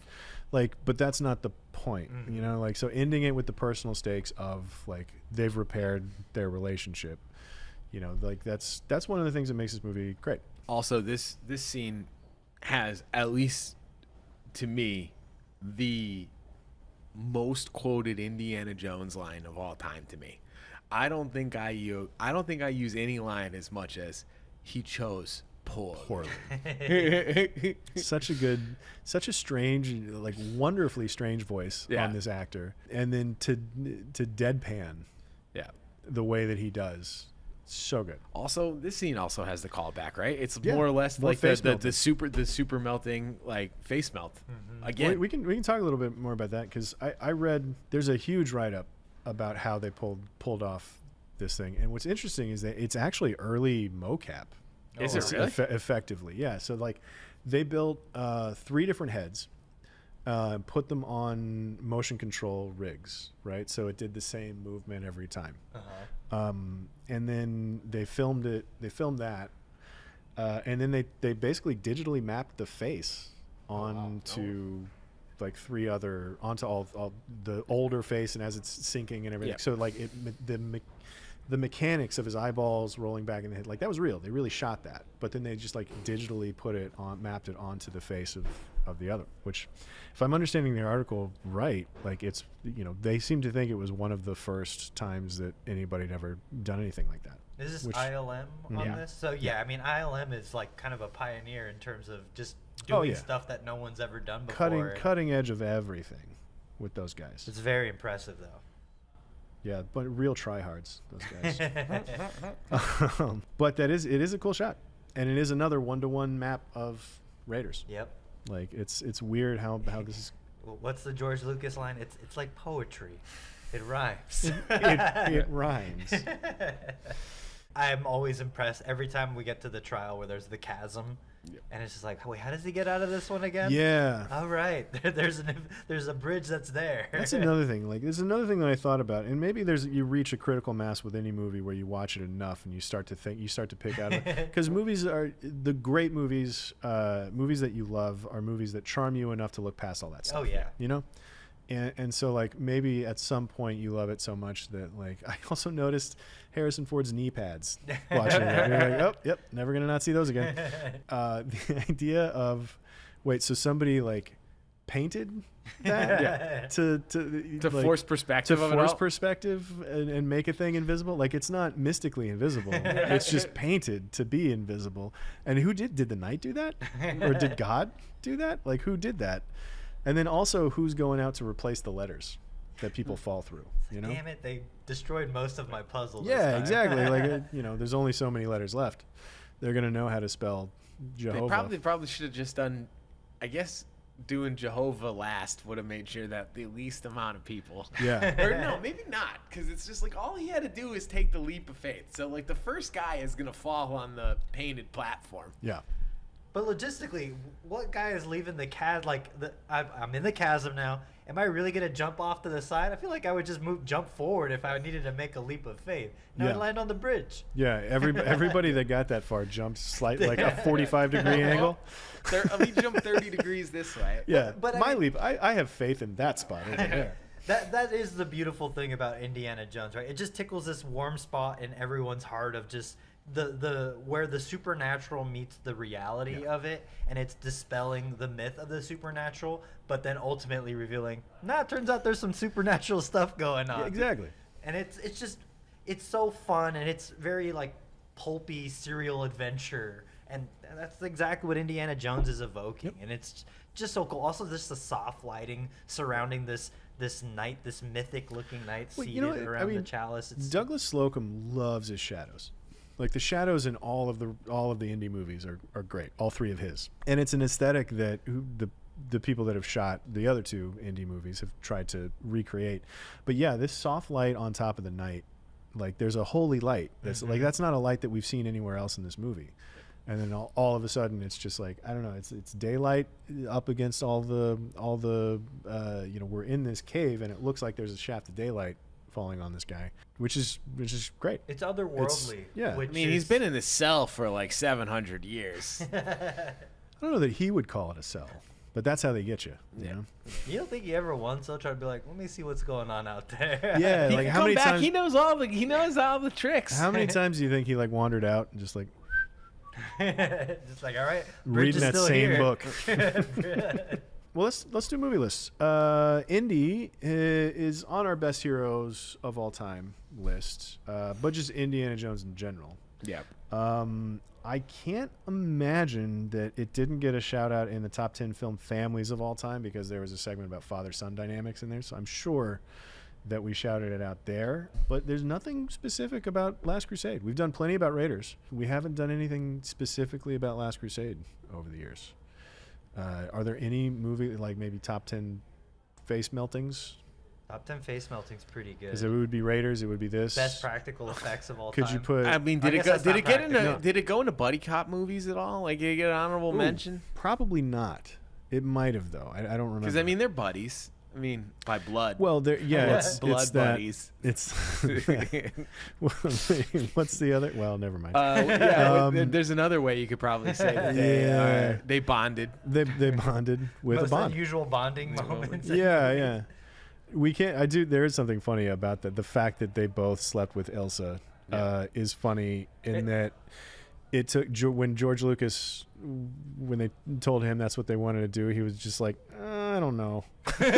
But that's not the point. Mm-hmm. So ending it with the personal stakes of they've repaired their relationship. That's one of the things that makes this movie great. Also, this scene has, at least to me, the most quoted Indiana Jones line of all time to me. I don't think I use any line as much as "he chose poorly." Such a strange, wonderfully strange voice on this actor, and then to deadpan, the way that he does. So good. Also, this scene also has the callback, right? It's Yeah, more or less more like face the super melting face melt. Again, we can talk a little bit more about that, because I read there's a huge write up about how they pulled off this thing, and what's interesting is that it's actually early mocap. Is it really? Effectively, yeah. So they built 3 different heads, put them on motion control rigs, right? So it did the same movement every time. And then they filmed it. They filmed that, and then they basically digitally mapped the face onto 3 other onto all the older face, and as it's sinking and everything. Yeah. So the mechanics of his eyeballs rolling back in the head, that was real. They really shot that, but then they just digitally mapped it onto the face of the other. Which, if I'm understanding the article right, it's they seem to think it was one of the first times that anybody had ever done anything like that. Is this ILM on this? So I mean, ILM is kind of a pioneer in terms of just doing stuff that no one's ever done before. Cutting edge of everything with those guys. It's very impressive, though. Yeah, but real tryhards, those guys. But it is a cool shot, and it is another 1-to-1 map of Raiders. Yep. It's weird how this is. What's the George Lucas line? It's like poetry. It rhymes. it rhymes. I'm always impressed every time we get to the trial where there's the chasm, and it's just like, wait, how does he get out of this one again? Yeah. All right, there's a bridge that's there. That's another thing. There's another thing that I thought about, and maybe you reach a critical mass with any movie where you watch it enough and you start to pick out of it. Because movies are the great movies. Movies that you love are movies that charm you enough to look past all that stuff. Oh yeah. And so maybe at some point you love it so much that I also noticed Harrison Ford's knee pads watching it. You're like, oh, yep, never gonna not see those again. The idea of so somebody painted that to force perspective and make a thing invisible. It's not mystically invisible. It's just painted to be invisible. And who did the knight do that, or did God do that? Who did that? And then also, who's going out to replace the letters that people fall through? Damn it, they destroyed most of my puzzle. Yeah, exactly. There's only so many letters left. They're gonna know how to spell Jehovah. They probably should have just done. I guess doing Jehovah last would have made sure that the least amount of people. Yeah. Or no, maybe not, because it's just all he had to do is take the leap of faith. So the first guy is gonna fall on the painted platform. Yeah. But logistically, what guy is leaving the chasm? I'm in the chasm now. Am I really gonna jump off to the side? I feel like I would just jump forward if I needed to make a leap of faith. Now I'd land on the bridge. Yeah, everybody that got that far jumped slightly, a 45-degree angle. Let me jump 30 degrees this way. Yeah, but my leap, I have faith in that spot over there. That is the beautiful thing about Indiana Jones, right? It just tickles this warm spot in everyone's heart of just the where the supernatural meets the reality of it, and it's dispelling the myth of the supernatural, but then ultimately revealing, it turns out there's some supernatural stuff going on. Yeah, exactly. And it's so fun, and it's very like pulpy serial adventure, and that's exactly what Indiana Jones is evoking. And it's just so cool. Also, just the soft lighting surrounding this knight, this mythic looking knight seated around the chalice. Douglas Slocum loves his shadows. Like the shadows in all of the Indy movies are great, all three of his. And it's an aesthetic that the people that have shot the other two Indy movies have tried to recreate. But yeah, this soft light on top of the night, like there's a holy light that's like that's not a light that we've seen anywhere else in this movie. And then all of a sudden it's just like, I don't know, it's daylight up against all the we're in this cave and it looks like there's a shaft of daylight falling on this guy, which is great. It's otherworldly. I mean, he's been in this cell for like 700 years. I don't know that he would call it a cell, but that's how they get you. You know? You don't think he ever once will try to be like, let me see what's going on out there? Yeah, like how many times he knows all the tricks. How many times do you think he like wandered out and just like just like, all right, reading that same here. book? Well, let's do movie lists. Indy is on our best heroes of all time list, but just Indiana Jones in general. Yeah. I can't imagine that it didn't get a shout out in the top 10 film families of all time because there was a segment about father-son dynamics in there. So I'm sure that we shouted it out there, but there's nothing specific about Last Crusade. We've done plenty about Raiders. We haven't done anything specifically about Last Crusade over the years. Are there any movie like maybe top 10 face meltings? Top 10 face melting's pretty good. Because it would be Raiders. It would be this. Best practical effects of all Could time. you put? I mean, did I it guess go? that's not practical. Did it go into buddy cop movies at all? Like, did it get an honorable mention? Probably not. It might have though. I don't remember. Because I mean, they're buddies. I mean, by blood. Well, it's blood it's that, buddies. It's what's the other? Well, never mind. There's another way you could probably say that they bonded. They bonded with Most a bond. unusual bonding moments. Yeah. We can't. There is something funny about that. The fact that they both slept with Elsa is funny in that it took when George Lucas, when they told him that's what they wanted to do, he was just like, I don't know. That's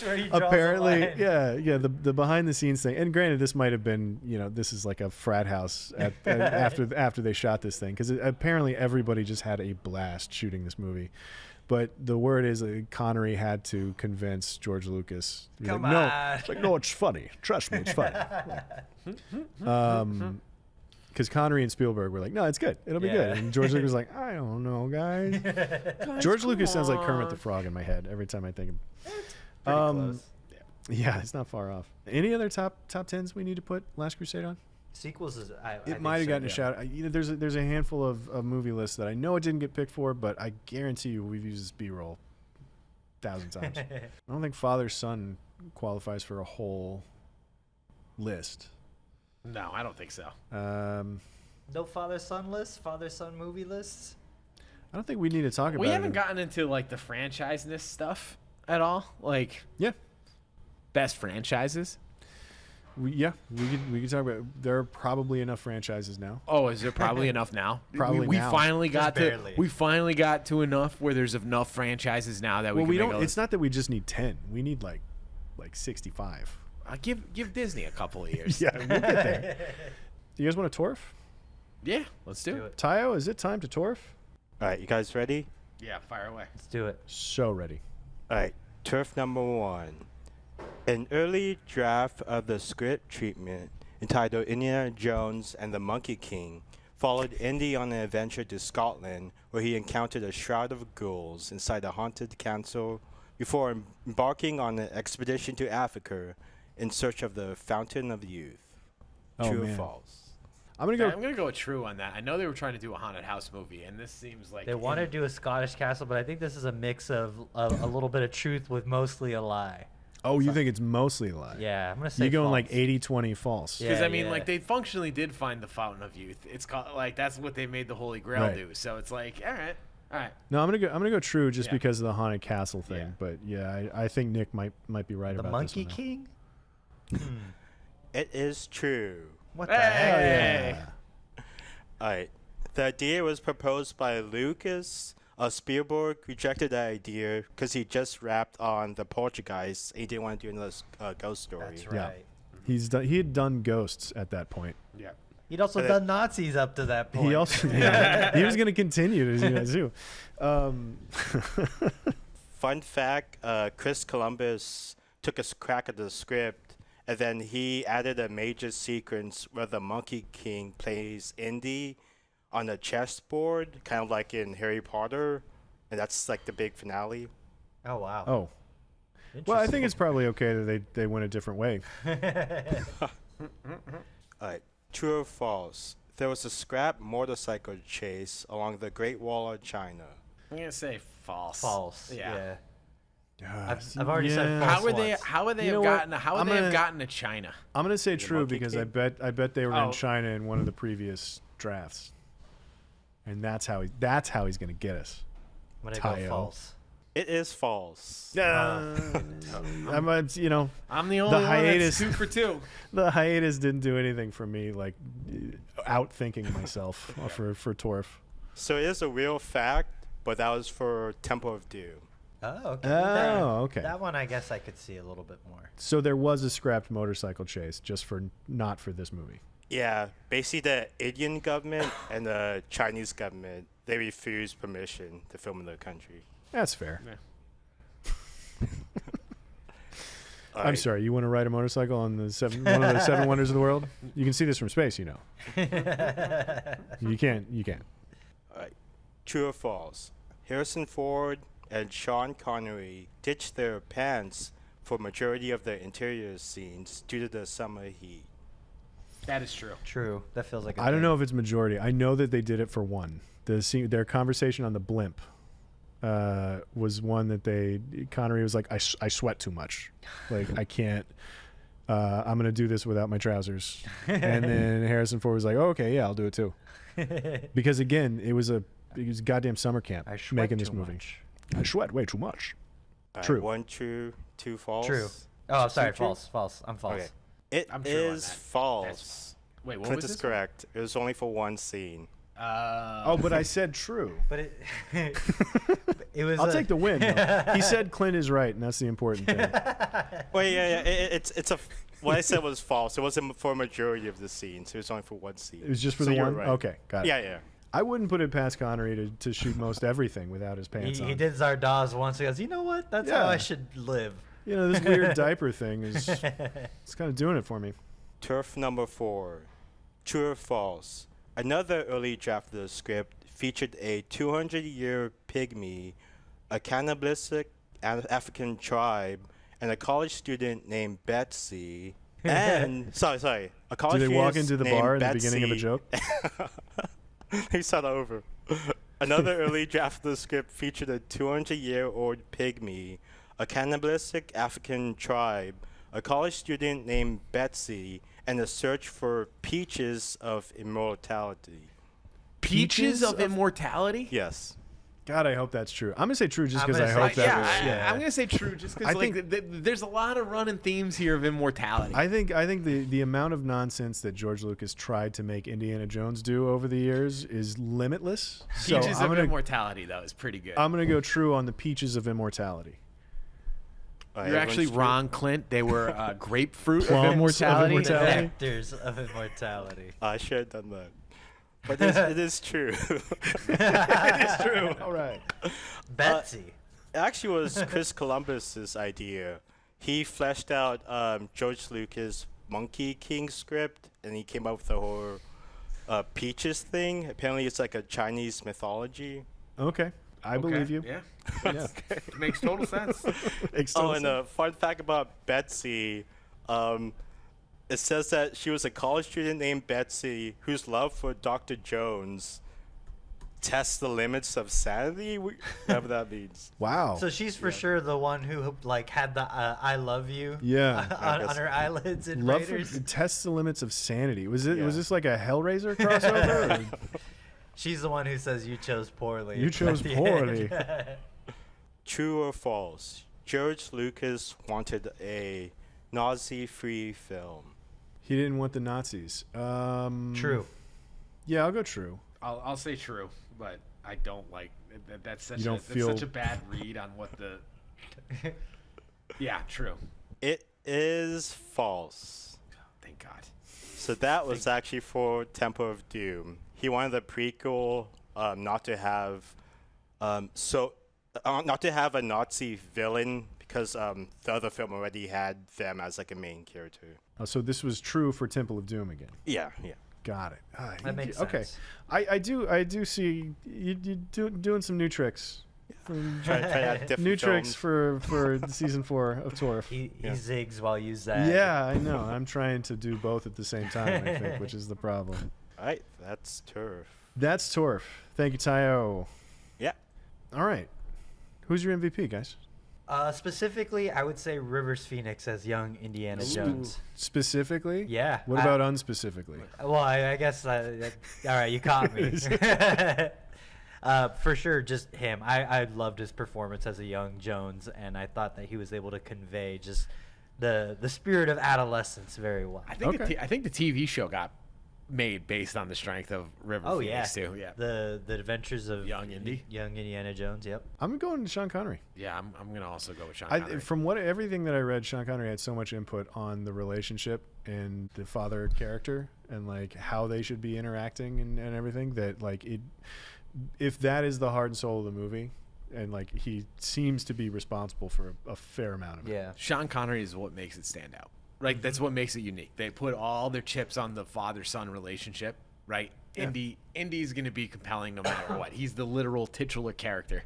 where he draws apparently the line. yeah the behind the scenes thing, and granted this might have been, this is like a frat house after they shot this thing, because apparently everybody just had a blast shooting this movie. But the word is Connery had to convince George Lucas. Come on. on. No, it's funny. Trust me, it's funny. Because Connery and Spielberg were like, no, it's good. It'll be good. And George Lucas was like, I don't know, guys. George Lucas sounds like Kermit the Frog in my head every time I think of him. Pretty close. Yeah, it's not far off. Any other top tens we need to put Last Crusade on? Sequels is. It might have gotten a shout. There's a handful of movie lists that I know it didn't get picked for, but I guarantee you we've used this B-roll 1,000 times. I don't think Father Son qualifies for a whole list. No, I don't think so. No father-son lists, father-son movie lists. I don't think we need to talk about. We haven't gotten into like the franchise-ness stuff at all. Like, best franchises. We could talk about. There are probably enough franchises now. Oh, is there probably enough now? Probably we now. finally got to. barely. We finally got to enough where there's enough franchises now that we can. Don't. It's not that we just need 10. We need like 65. Give Disney a couple of years. Yeah, we'll get there. You guys want to torf? Yeah, let's do it. Tayo, is it time to torf? All right, you guys ready? Yeah, fire away. Let's do it. So ready. All right, turf number 1. An early draft of the script treatment entitled Indiana Jones and the Monkey King followed Indy on an adventure to Scotland where he encountered a shroud of ghouls inside a haunted castle before embarking on an expedition to Africa in search of the Fountain of Youth. True or false? I'm gonna go with true on that. I know they were trying to do a haunted house movie, and this seems like They want to do a Scottish castle, but I think this is a mix of a little bit of truth with mostly a lie. Oh, you think it's mostly a lie? Yeah, I'm gonna say You're going false. like 80-20 false. Yeah. Because I mean, like they functionally did find the Fountain of Youth. It's called like that's what they made the Holy Grail Right. do. So it's like, all right, All right. No, I'm gonna go true just Yeah. because of the haunted castle thing. Yeah. But yeah, I think Nick might be right The about Monkey this one. King? It is true. What the heck? Hey! All right. The idea was proposed by Lucas. Spielberg rejected the idea because he just wrapped on the Portuguese. And he didn't want to do another ghost story. That's Yeah. right. He had done ghosts at that point. Yeah. He'd also done Nazis up to that point. He also he was going to continue to do that too. Fun fact: Chris Columbus took a crack at the script, and then he added a major sequence where the Monkey King plays Indy on a chessboard, kind of like in Harry Potter, and that's like the big finale. Oh, wow. Oh. Well, I think it's probably okay that they went a different way. All right, true or false? There was a scrap motorcycle chase along the Great Wall of China. I'm gonna say false. False. Yeah. I've already said false. How would they? once. How would they You have know what? gotten? How would I'm they have gonna- gotten to China? I'm going to say true Monkey because King? I bet they were Oh. in China in one of the previous drafts, and that's how he's going to get us. I'm going to go Tayo. false. It is false. I'm I'm the only one hiatus- that's 2 for 2. the hiatus didn't do anything for me, like outthinking myself for Torf. So it is a real fact, but that was for Temple of Doom. Oh, okay. Oh, okay. That one I guess I could see a little bit more. So there was a scrapped motorcycle chase, just not for this movie. Yeah, basically the Indian government and the Chinese government, they refused permission to film in their country. That's fair. All I'm right. sorry. You want to ride a motorcycle on one of the 7 wonders of the world? You can see this from space, you know. You can't. All right. True or false? Harrison Ford and Sean Connery ditched their pants for majority of the interior scenes due to the summer heat. That is true. True. That feels like a I don't thing. know if it's majority. I know that they did it for one. Their conversation on the blimp was one that Connery was like, I sweat too much. Like, I can't. I'm going to do this without my trousers. And then Harrison Ford was like, oh, okay, yeah, I'll do it too. Because, again, it was a goddamn summer camp I sweat making this too movie. much. I sweat way too much. All right, True. 1 true, 2 false. True. Oh, sorry. True? False. I'm false. Okay. It I'm true on is that. false. Wait, what Clint was is this? correct. It was only for one scene. Oh, but I said true. But it it was I'll take the win. though. He said Clint is right, and that's the important thing. Wait, yeah. It's a. What I said was false. It wasn't for a majority of the scenes. It was only for one scene. It was just for So the you're one? right. Okay, got it. Yeah. I wouldn't put it past Connery to shoot most everything without his pants on. He did Zardoz once. He goes, you know what? That's how Yeah. I should live. You know, this weird diaper thing is it's kind of doing it for me. Turf number 4. True or false? Another early draft of the script featured a 200-year pygmy, a cannibalistic African tribe, and a college student named Betsy. And sorry, a college Do they walk student into the named bar in the Betsy. beginning of a joke? Let me start over. Another early draft of the script featured a 200-year-old pygmy, a cannibalistic African tribe, a college student named Betsy, and a search for peaches of immortality. Peaches of Immortality? Yes. God, I hope that's true. I'm gonna say true just I'm because I gonna hope say- that yeah, was. I'm gonna say true just I because like think- there's a lot of running themes here of immortality. I think the amount of nonsense that George Lucas tried to make Indiana Jones do over the years is limitless. So Peaches I'm of gonna Immortality though is pretty good. I'm gonna go true on the peaches of immortality. All right, You're actually everyone's wrong, Clint. They were grapefruit Plums of of immortality. immortality. The vectors of immortality. I should have done that. But it is true. It is true. All right. Betsy. It actually was Chris Columbus's idea. He fleshed out George Lucas' Monkey King script, and he came up with the whole peaches thing. Apparently, it's like a Chinese mythology. Okay. I believe you. Yeah, Yeah. it makes total sense. Oh, and a fun fact about Betsy. It says that she was a college student named Betsy whose love for Dr. Jones tests the limits of sanity, whatever that means. Wow. So she's for sure the one who like had the "I love you" Yeah. on her eyelids in Love for, Raiders. tests the limits of sanity. Was Yeah. this like a Hellraiser crossover? or- She's the one who says you chose poorly. You chose at the poorly. end. True or false? George Lucas wanted a Nazi-free film. He didn't want the Nazis. True. Yeah, I'll go true. I'll say true, but I don't like that's such You don't feel- that's such a bad read on what the. Yeah, true. It is false. Thank God. So that was actually for Temple of Doom. He wanted the prequel not to have not to have a Nazi villain because the other film already had them as like a main character. Oh, so this was true for Temple of Doom again. Yeah. Got it. That makes Okay. sense. I do see you doing some new tricks. Try out different New films. tricks for season 4 of Torf. He Yeah. zigs while you zag. Yeah, I know. I'm trying to do both at the same time, I think, which is the problem. All right, that's turf. That's Torf. Thank you, Tayo. Yeah. All right. Who's your MVP, guys? Specifically, I would say Rivers Phoenix as young Indiana Jones. Specifically? Yeah. What about unspecifically? Well, I guess. All right, you caught me. For sure, just him. I loved his performance as a young Jones, and I thought that he was able to convey just the spirit of adolescence very well. I think Okay. I think the TV show got made based on the strength of River Oh yeah, Phoenix too. Yeah. The adventures of Young Indy? young Indiana Jones. Yep. I'm going to Sean Connery. Yeah, I'm gonna also go with Sean Connery. From everything that I read, Sean Connery had so much input on the relationship and the father character and like how they should be interacting and everything that like it. If that is the heart and soul of the movie, and like he seems to be responsible for a fair amount of it. Yeah. Sean Connery is what makes it stand out. Right, that's what makes it unique. They put all their chips on the father-son relationship. Right, Yeah. Indy's going to be compelling no matter what. He's the literal titular character,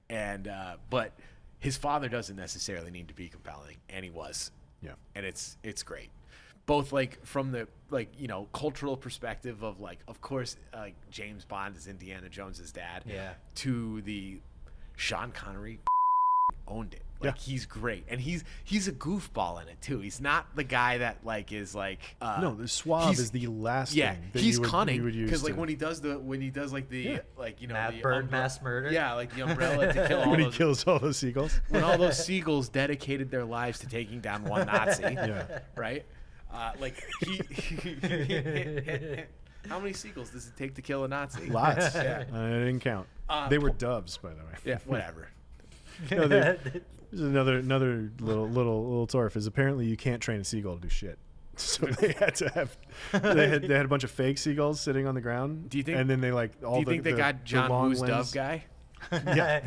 and but his father doesn't necessarily need to be compelling, and he was. Yeah. And it's great, both like from the cultural perspective of like, of course, James Bond is Indiana Jones's dad. Yeah. To the Sean Connery owned it. Like he's great, and he's a goofball in it too. He's not the guy that like is like No, the suave is the last yeah. thing that He's you would cunning use because like to- when he does like the Yeah. like the Mad bird mass murder. Yeah, like the umbrella to kill all when he those kills all those seagulls. when all those seagulls dedicated their lives to taking down one Nazi. Yeah. Right? Like he how many seagulls does it take to kill a Nazi? Lots. Yeah. I didn't count. They were doves, by the way. Yeah, whatever. No, there's another little torf is apparently you can't train a seagull to do shit. So they had to have they had a bunch of fake seagulls sitting on the ground. Do you think- And then they like all Do you the think they the- got the John long Woo's limbs. dove guy? Yeah.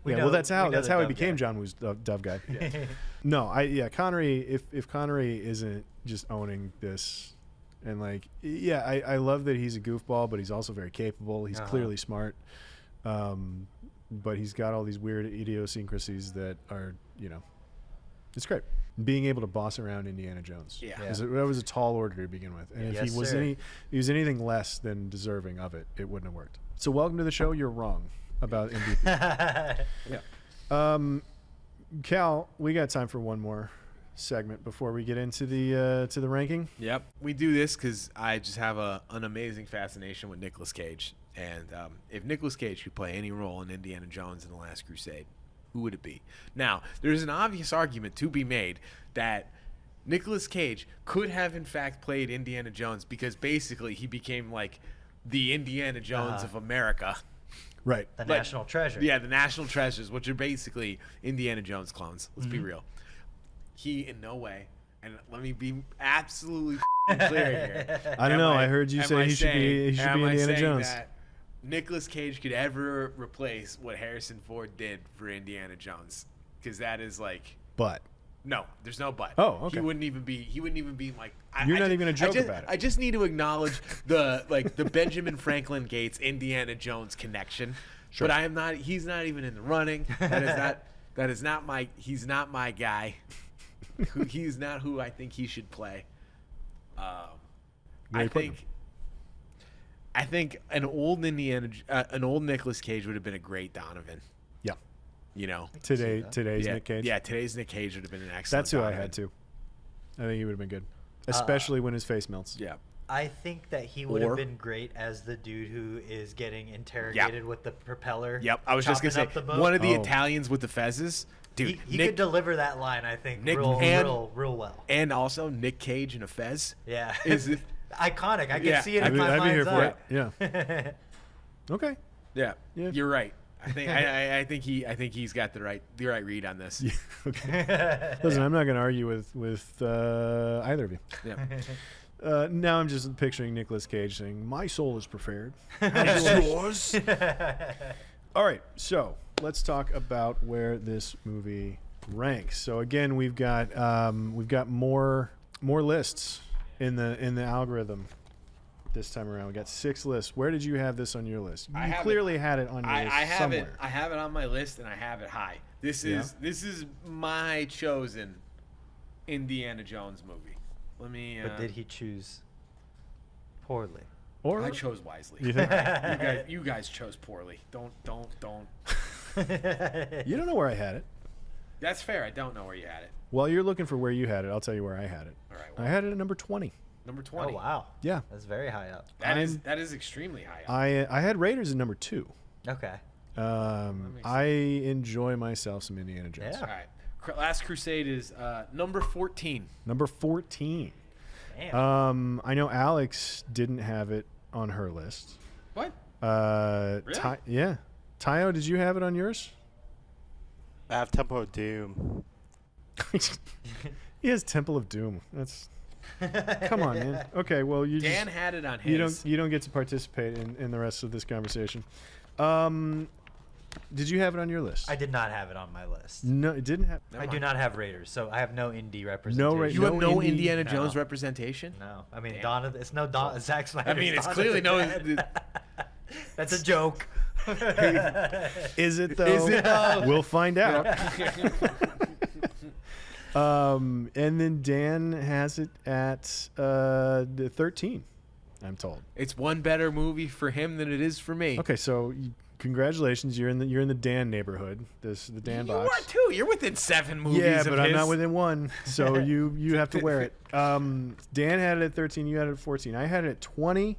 We Yeah, know- well, that's we how know the he dove became guy. John Woo's dove guy. No, Connery. If Connery isn't just owning this, and like, yeah, I love that he's a goofball, but he's also very capable. He's clearly smart, but he's got all these weird idiosyncrasies that are, it's great. Being able to boss around Indiana Jones. Yeah. That was a tall order to begin with, and if Yes, he was sir. anything less than deserving of it, it wouldn't have worked. So welcome to the show. You're wrong about MVP. Yeah. Cal, we got time for one more segment before we get into the ranking. Yep. We do this because I just have an amazing fascination with Nicolas Cage. And if Nicolas Cage could play any role in Indiana Jones in The Last Crusade, who would it be? Now, there's an obvious argument to be made that Nicolas Cage could have, in fact, played Indiana Jones because basically he became like the Indiana Jones of America. Right. The But- national treasure. Yeah, the National Treasures, which are basically Indiana Jones clones. Let's be real. He in no way, and let me be absolutely clear here. I don't know. I heard you say he should be Indiana Jones. That Nicolas Cage could ever replace what Harrison Ford did for Indiana Jones, because that is like But no, there's no but. Oh, okay. He wouldn't even be like. You're not even gonna joke about it. I just need to acknowledge the Benjamin Franklin Gates Indiana Jones connection. Sure. But I am not. He's not even in the running. That is not my. He's not my guy. He's not who I think he should play. Where you putting him? I think an old Nicolas Cage would have been a great Donovan. yeah, today's Yeah, Nick Cage. Yeah, today's Nick Cage would have been an excellent. That's who I Donovan. had too. I think he would have been good, especially when his face melts. Yeah. I think that he would have been great as the dude who is getting interrogated with the propeller. Yep, I was just gonna say one of the Italians with the fezzes. Dude, he could deliver that line, I think, real well. And also Nick Cage in a fez. Yeah, is iconic. I can see it in my I'd be here mind's for it. Yeah. Okay. Yeah, you're right. I think he's got the right read on this. Yeah, okay. Listen, I'm not going to argue with either of you. Yeah. Now I'm just picturing Nicolas Cage saying, "My soul is prepared." As yours. All right, so let's talk about where this movie ranks. So again, we've got more lists in the algorithm this time around. We got 6 lists. Where did you have this on your list? You clearly had it on your list somewhere. I have it on my list, and I have it high. This is my chosen Indiana Jones movie. Let me. But did he choose poorly? Or I chose wisely. You think? you guys chose poorly. Don't. You don't know where I had it. That's fair. I don't know where you had it. While you're looking for where you had it, I'll tell you where I had it. All right. I had it at number 20. Number 20. Oh wow. Yeah. That's very high up. That is extremely high up. I had Raiders at number 2. Okay. I enjoy myself some Indiana Jones. Yeah. All right. Last Crusade is number 14. Number 14. Damn. I know Alex didn't have it on her list. What? Really? Yeah. Tayo, did you have it on yours? I have Temple of Doom. He has Temple of Doom. That's come on, man. Okay, well Dan had it on his. You don't get to participate in the rest of this conversation. Did you have it on your list? I did not have it on my list. No, it didn't have. I do not have Raiders, so I have no Indy representation. You have no Indy- Indiana Jones representation? No. I mean, Damn. Donna. It's no Don. Zack Snyder. I mean, it's clearly no. That's a joke. Is it though? Is it though? We'll find out. And then Dan has it at 13. I'm told. It's one better movie for him than it is for me. Okay, so congratulations, you're in the Dan neighborhood. The Dan box. You are too. You're within 7 movies. Yeah, of but I'm his. not within 1, so you have to wear it. Dan had it at 13. You had it at 14. I had it at 20,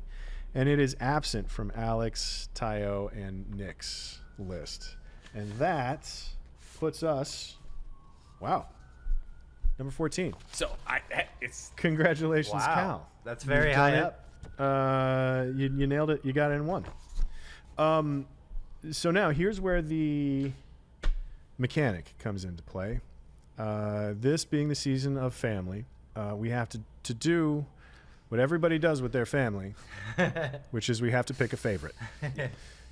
and it is absent from Alex, Tayo, and Nick's list, and that puts us. Wow. Number 14. So it's Congratulations, Wow. Cal. That's very You've high done up. it. You nailed it. You got it in 1. So now here's where the mechanic comes into play. This being the season of family, we have to do what everybody does with their family, which is we have to pick a favorite.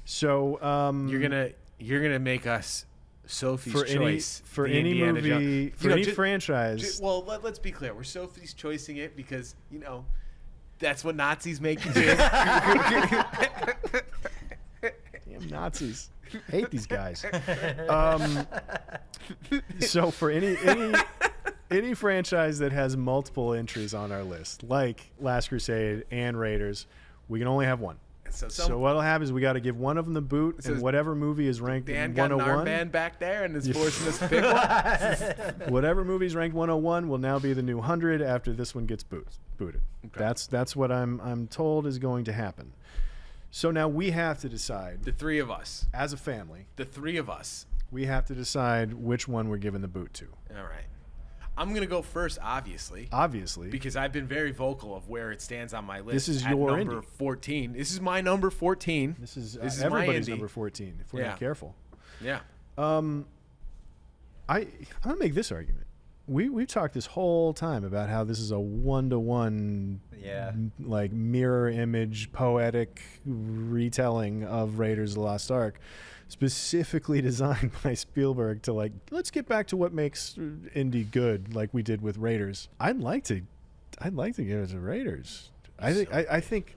So you're gonna make us Sophie's choice for the any Indiana movie Jones. for any franchise. Well, let's be clear. We're Sophie's choicing it because that's what Nazis make you do. Damn Nazis. Hate these guys. So for any franchise that has multiple entries on our list, like Last Crusade and Raiders, we can only have one. So what'll happen is we got to give one of them the boot, and whatever movie is ranked Dan got an 101, armband back there and is forcing us to pick one. whatever movie's ranked 101 will now be the new 100 after this one gets booted. Okay. That's what I'm told is going to happen. So now we have to decide. The 3 of us, as a family, the 3 of us, we have to decide which one we're giving the boot to. All right. I'm going to go first, obviously. Because I've been very vocal of where it stands on my list. This is at your number Indy. 14. This is my number 14. This is my everybody's Indy. number 14 if we're not careful. Yeah. I'm going to make this argument. We've talked this whole time about how this is a 1-to-1 like mirror image poetic retelling of Raiders of the Lost Ark, specifically designed by Spielberg to let's get back to what makes Indy good, like we did with Raiders. I'd like to give it to Raiders. I think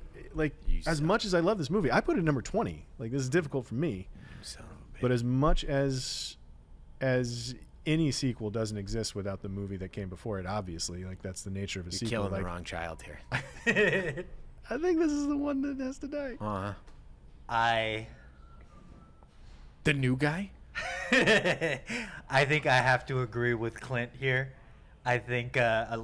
as much as I love this movie, I put it number 20. Like, this is difficult for me. But as much as any sequel doesn't exist without the movie that came before it, obviously, that's the nature of a sequel. You're killing the wrong child here. I think this is the one that has to die. The new guy? I think I have to agree with Clint here. I think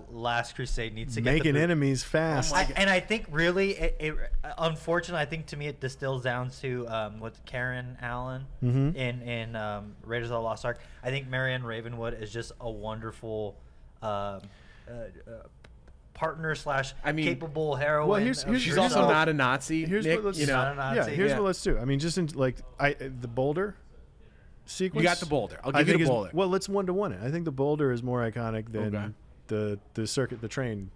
Last Crusade needs to get Making the boot. enemies fast. I think really, it unfortunately, I think to me it distills down to with Karen Allen in Raiders of the Lost Ark. I think Marhyan Ravenwood is just a wonderful partner / capable heroine. Well, here's She's also not a Nazi. Here's Nick, what let's you know. not a Nazi. Yeah, here's what let's do. I mean, just in the boulder sequence. You got the boulder. I'll I give you think the boulder. well, let's 1-to-1 it. I think the boulder is more iconic than the train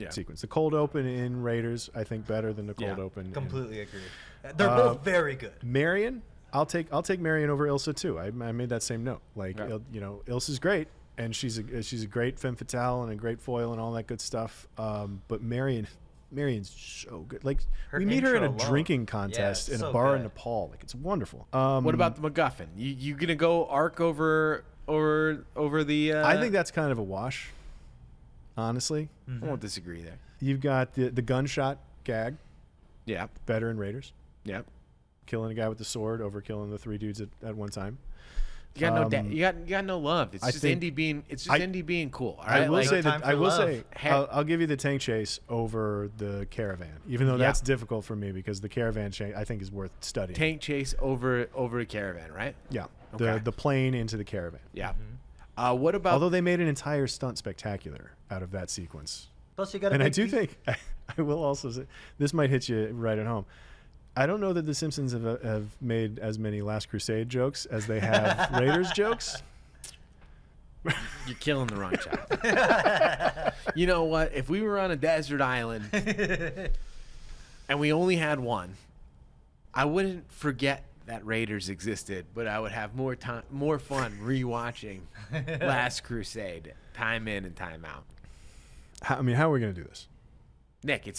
sequence. The cold open in Raiders, I think, better than the cold open. Completely agree. They're both very good. Marhyan, I'll take Marhyan over Ilsa too. I made that same note. Like Ilsa's great, and she's a great femme fatale and a great foil and all that good stuff. But Marion's so good. Like we meet her in a drinking contest in a bar in Nepal. Like it's wonderful. What about the MacGuffin? You gonna go Ark over the? I think that's kind of a wash. Honestly, I won't disagree there. you've got the gunshot gag. Yeah. Better in Raiders. Yeah. Killing a guy with the sword over killing the 3 dudes at one time. You got you got no love. It's just Indy being cool. All right? I will say that Hey. I'll give you the tank chase over the caravan, even though that's difficult for me because the caravan chase I think is worth studying. Tank chase over a caravan, right? Yeah, Okay. the plane into the caravan. Yeah. What about? Although they made an entire stunt spectacular out of that sequence, Plus, you got. and I do think I will also say this might hit you right at home. I don't know that the Simpsons have made as many Last Crusade jokes as they have Raiders jokes. You're killing the wrong child. You know what? If we were on a desert island and we only had one, I wouldn't forget that Raiders existed, but I would have more fun rewatching Last Crusade, time in and time out. How are we going to do this? Nick,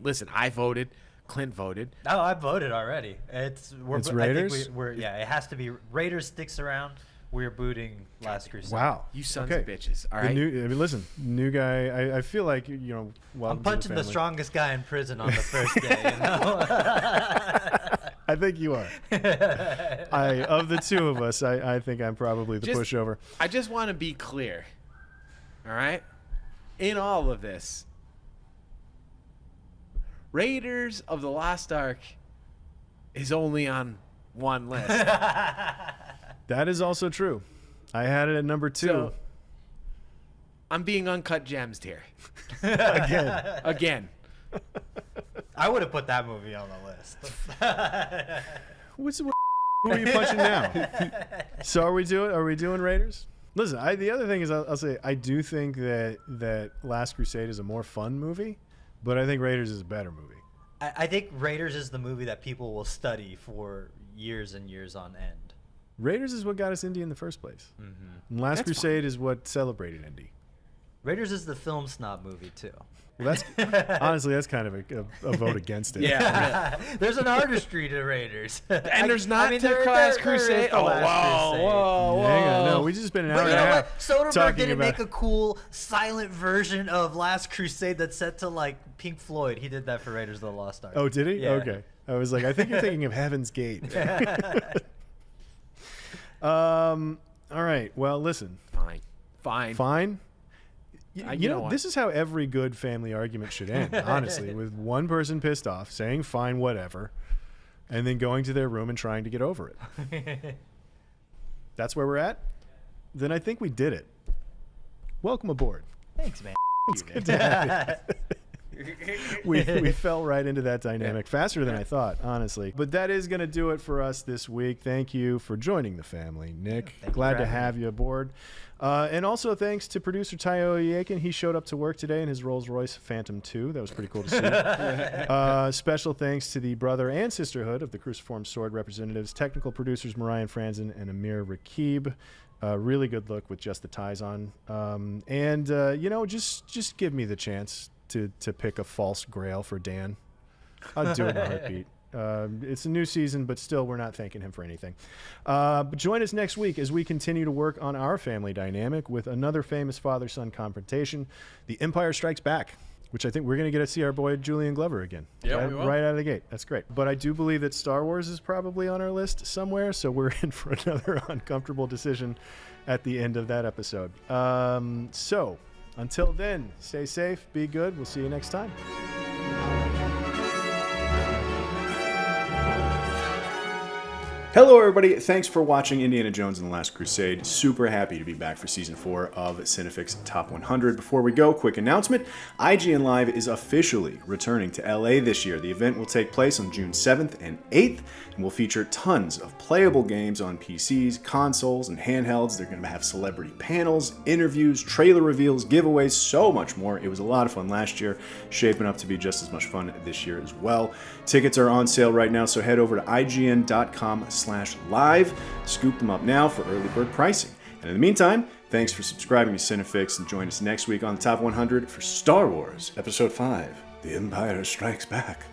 listen, I voted. Clint voted. Oh, I voted already. It's Raiders? I think it has to be Raiders sticks around. We're booting Last Crusade. Wow, You sons of bitches. All right. Listen, new guy. I feel like I'm punching the strongest guy in prison on the first day. You know? I think you are. Of the two of us, I think I'm probably the pushover. I just want to be clear. All right. In all of this, Raiders of the Lost Ark is only on one list. That is also true. I had it at number 2. So, I'm being uncut gems here. Again. I would have put that movie on the list. Who are you punching now? So are we doing Raiders? Listen, the other thing is I'll say I do think that Last Crusade is a more fun movie, but I think Raiders is a better movie. I think Raiders is the movie that people will study for years and years on end. Raiders is what got us Indy in the first place. And Last Crusade is what celebrated Indy. Raiders is the film snob movie too. Well, honestly, that's kind of a vote against it. Yeah. There's an artistry to Raiders. And there's not Last Crusade. Oh, whoa. Hang on. No, we just spent an hour But and you a know half what? Soderbergh talking didn't about. make a cool silent version of Last Crusade that's set to like Pink Floyd. He did that for Raiders of the Lost Ark. Oh, did he? Yeah. Okay. I was like, I think you're thinking of Heaven's Gate. All right. Well, listen. Fine. You know, this is how every good family argument should end, honestly, with one person pissed off, saying fine, whatever, and then going to their room and trying to get over it. That's where we're at? Then I think we did it. Welcome aboard. Thanks, man. It's good to have you. We fell right into that dynamic faster than I thought, honestly. But that is going to do it for us this week. Thank you for joining the family, Nick. Glad to have you aboard. And also thanks to producer Tayo Oyekan. He showed up to work today in his Rolls-Royce Phantom 2. That was pretty cool to see. Special thanks to the brother and sisterhood of the Cruciform Sword representatives, technical producers Marhyan, Franzen, and Amir Rakib. Really good look with just the ties on. Just give me the chance to pick a false grail for Dan. I'll do it in a heartbeat. It's a new season, but still we're not thanking him for anything. But join us next week as we continue to work on our family dynamic with another famous father-son confrontation, The Empire Strikes Back, which I think we're going to get to see our boy Julian Glover again. Yeah, we will. Right out of the gate. That's great. But I do believe that Star Wars is probably on our list somewhere, so we're in for another uncomfortable decision at the end of that episode. So Until then, stay safe, be good. We'll see you next time. Hello, everybody. Thanks for watching Indiana Jones and the Last Crusade. Super happy to be back for Season 4 of CineFix Top 100. Before we go, quick announcement. IGN Live is officially returning to LA this year. The event will take place on June 7th and 8th and will feature tons of playable games on PCs, consoles, and handhelds. They're going to have celebrity panels, interviews, trailer reveals, giveaways, so much more. It was a lot of fun last year, shaping up to be just as much fun this year as well. Tickets are on sale right now, so head over to ign.com/live. Scoop them up now for early bird pricing. And in the meantime, thanks for subscribing to CineFix, and join us next week on the Top 100 for Star Wars Episode 5, The Empire Strikes Back.